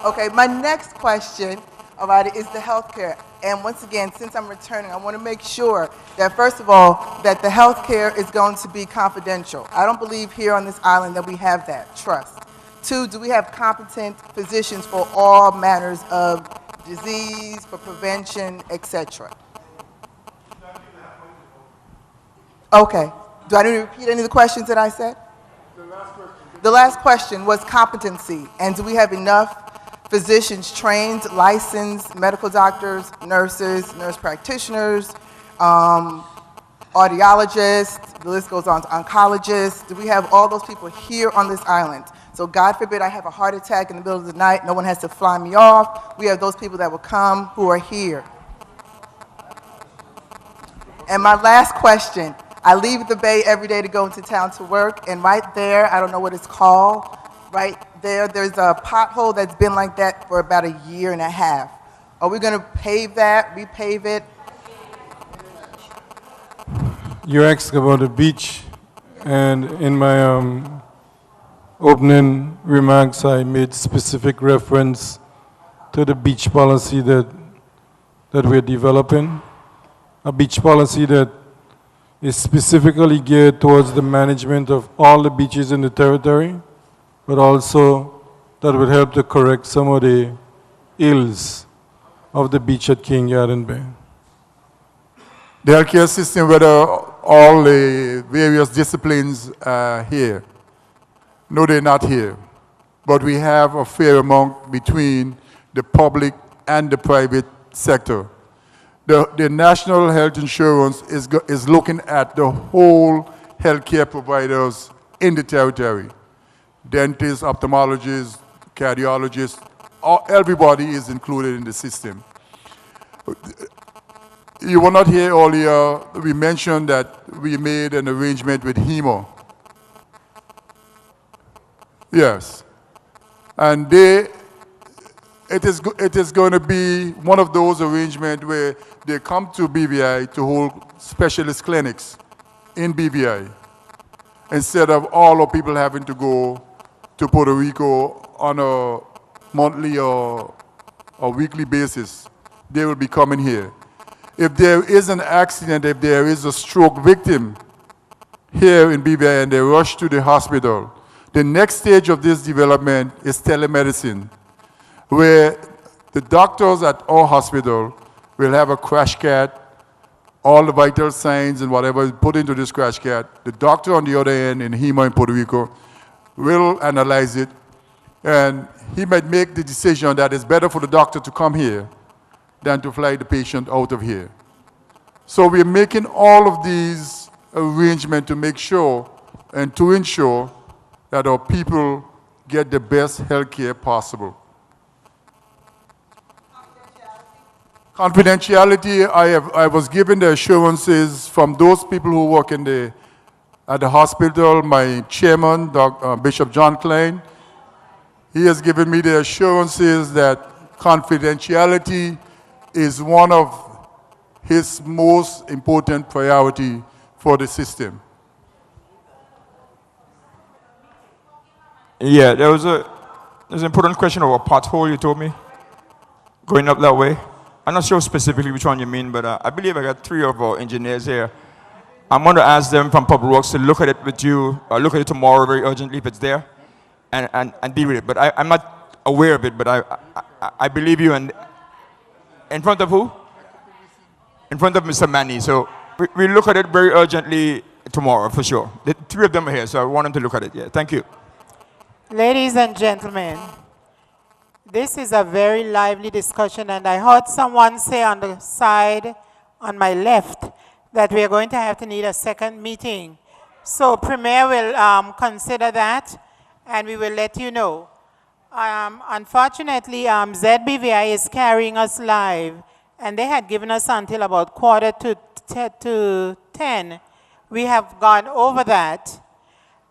Okay, my next question about it is the healthcare. And once again, since I'm returning, I want to make sure that, first of all, that the healthcare is going to be confidential. I don't believe here on this island that we have that trust. 2, do we have competent physicians for all manners of disease, for prevention, etc.? Okay. Do I need to repeat any of the questions that I said? The last question was competency. And do we have enough physicians trained, licensed, medical doctors, nurses, nurse practitioners, audiologists, the list goes on to oncologists? Do we have all those people here on this island? So God forbid I have a heart attack in the middle of the night, no one has to fly me off. We have those people that will come who are here. And my last question, I leave the Bay every day to go into town to work, and right there, I don't know what it's called, right there, there's a pothole that's been like that for about a year and a half. Are we going to pave that, repave it? You asked about the beach, and in my opening remarks, I made specific reference to the beach policy that we're developing, a beach policy that is specifically geared towards the management of all the beaches in the territory, but also that would help to correct some of the ills of the beach at King Garden Bay. The healthcare system, whether all the various disciplines are here. No, they're not here. But we have a fair amount between the public and the private sector. The National Health Insurance is looking at the whole healthcare providers in the territory. Dentists, ophthalmologists, cardiologists, everybody is included in the system. You were not here earlier. We mentioned that we made an arrangement with HEMO. Yes. And it is going to be one of those arrangements where they come to BVI to hold specialist clinics in BVI instead of all our people having to go to Puerto Rico on a monthly or weekly basis. They will be coming here. If there is an accident, if there is a stroke victim here in BVI and they rush to the hospital, the next stage of this development is telemedicine, where the doctors at our hospital will have a crash cart, all the vital signs and whatever is put into this crash cart. The doctor on the other end in HEMA in Puerto Rico will analyze it, and he might make the decision that it's better for the doctor to come here than to fly the patient out of here. So we're making all of these arrangements to make sure and to ensure that our people get the best health care possible. Confidentiality, I was given the assurances from those people who work at the hospital, my chairman, Bishop John Klein. He has given me the assurances that confidentiality is one of his most important priority for the system. Yeah, there's an important question of a pothole you told me, going up that way. I'm not sure specifically which one you mean, but I believe I got 3 of our engineers here. I'm going to ask them from Public Works to look at it with you, or look at it tomorrow very urgently if it's there, and deal with it. But I'm not aware of it, but I believe you. And in front of who? In front of Mr. Manny. So we look at it very urgently tomorrow, for sure. The 3 of them are here, so I want them to look at it. Yeah, thank you. Ladies and gentlemen, this is a very lively discussion, and I heard someone say on the side on my left that we are going to have to need a second meeting. So Premier will consider that, and we will let you know. Unfortunately, ZBVI is carrying us live, and they had given us until about 9:45. We have gone over that,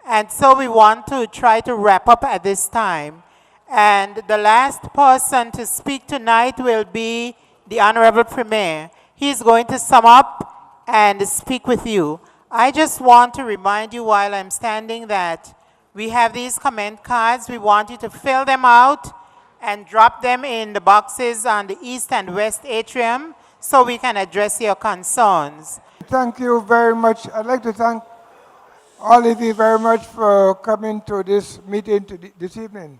and so we want to try to wrap up at this time. And the last person to speak tonight will be the Honorable Premier. He's going to sum up and speak with you. I just want to remind you while I'm standing that we have these comment cards. We want you to fill them out and drop them in the boxes on the east and west atrium so we can address your concerns. Thank you very much. I'd like to thank all of you very much for coming to this meeting this evening.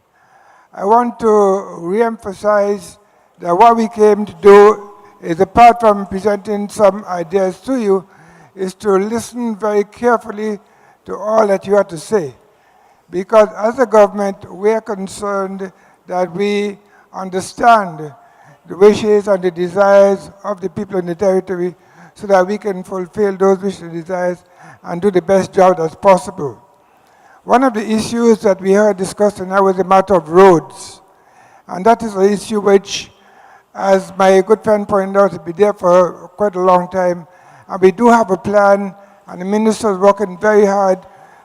I want to re-emphasize that what we came to do is, apart from presenting some ideas to you, is to listen very carefully to all that you have to say. Because as a government, we are concerned that we understand the wishes and the desires of the people in the territory so that we can fulfill those wishes and desires and do the best job as possible. One of the issues that we heard discussed tonight was the matter of roads. And that is an issue which, as my good friend pointed out, has been there for quite a long time. And we do have a plan, and the minister is working very hard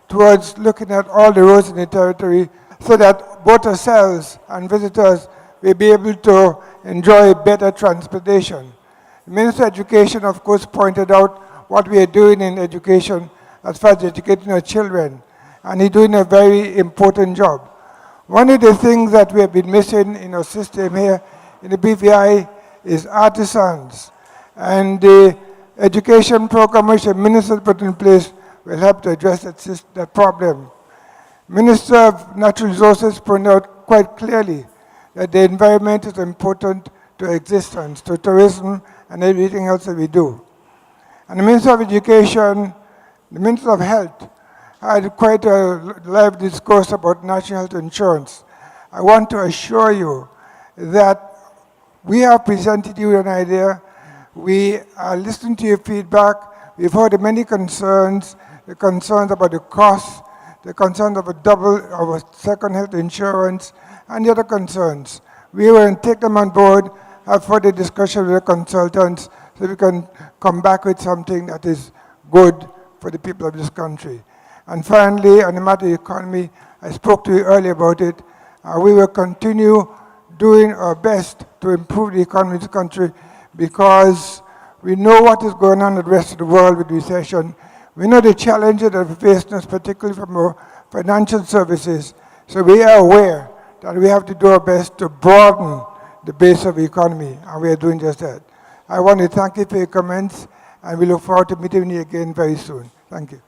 towards looking at all the roads in the territory so that both ourselves and visitors will be able to enjoy better transportation. The Minister of Education, of course, pointed out what we are doing in education as far as educating our children, and he's doing a very important job. One of the things that we have been missing in our system here in the BVI is artisans, and the education program which the minister put in place will help to address that problem. Minister of Natural Resources pointed out quite clearly that the environment is important to existence, to tourism, and everything else that we do. And the Minister of Education, the Minister of Health, had quite a live discourse about national health insurance. I want to assure you that we have presented you an idea. We are listening to your feedback. We've heard many concerns, the concerns about the cost, the concerns of a second health insurance, and the other concerns. We will take them on board, have further discussion with the consultants, so we can come back with something that is good for the people of this country. And finally, on the matter of the economy, I spoke to you earlier about it. We will continue doing our best to improve the economy of this country because we know what is going on in the rest of the world with recession. We know the challenges that we face, particularly from our financial services. So we are aware that we have to do our best to broaden the base of the economy, and we are doing just that. I want to thank you for your comments, and we look forward to meeting you again very soon. Thank you.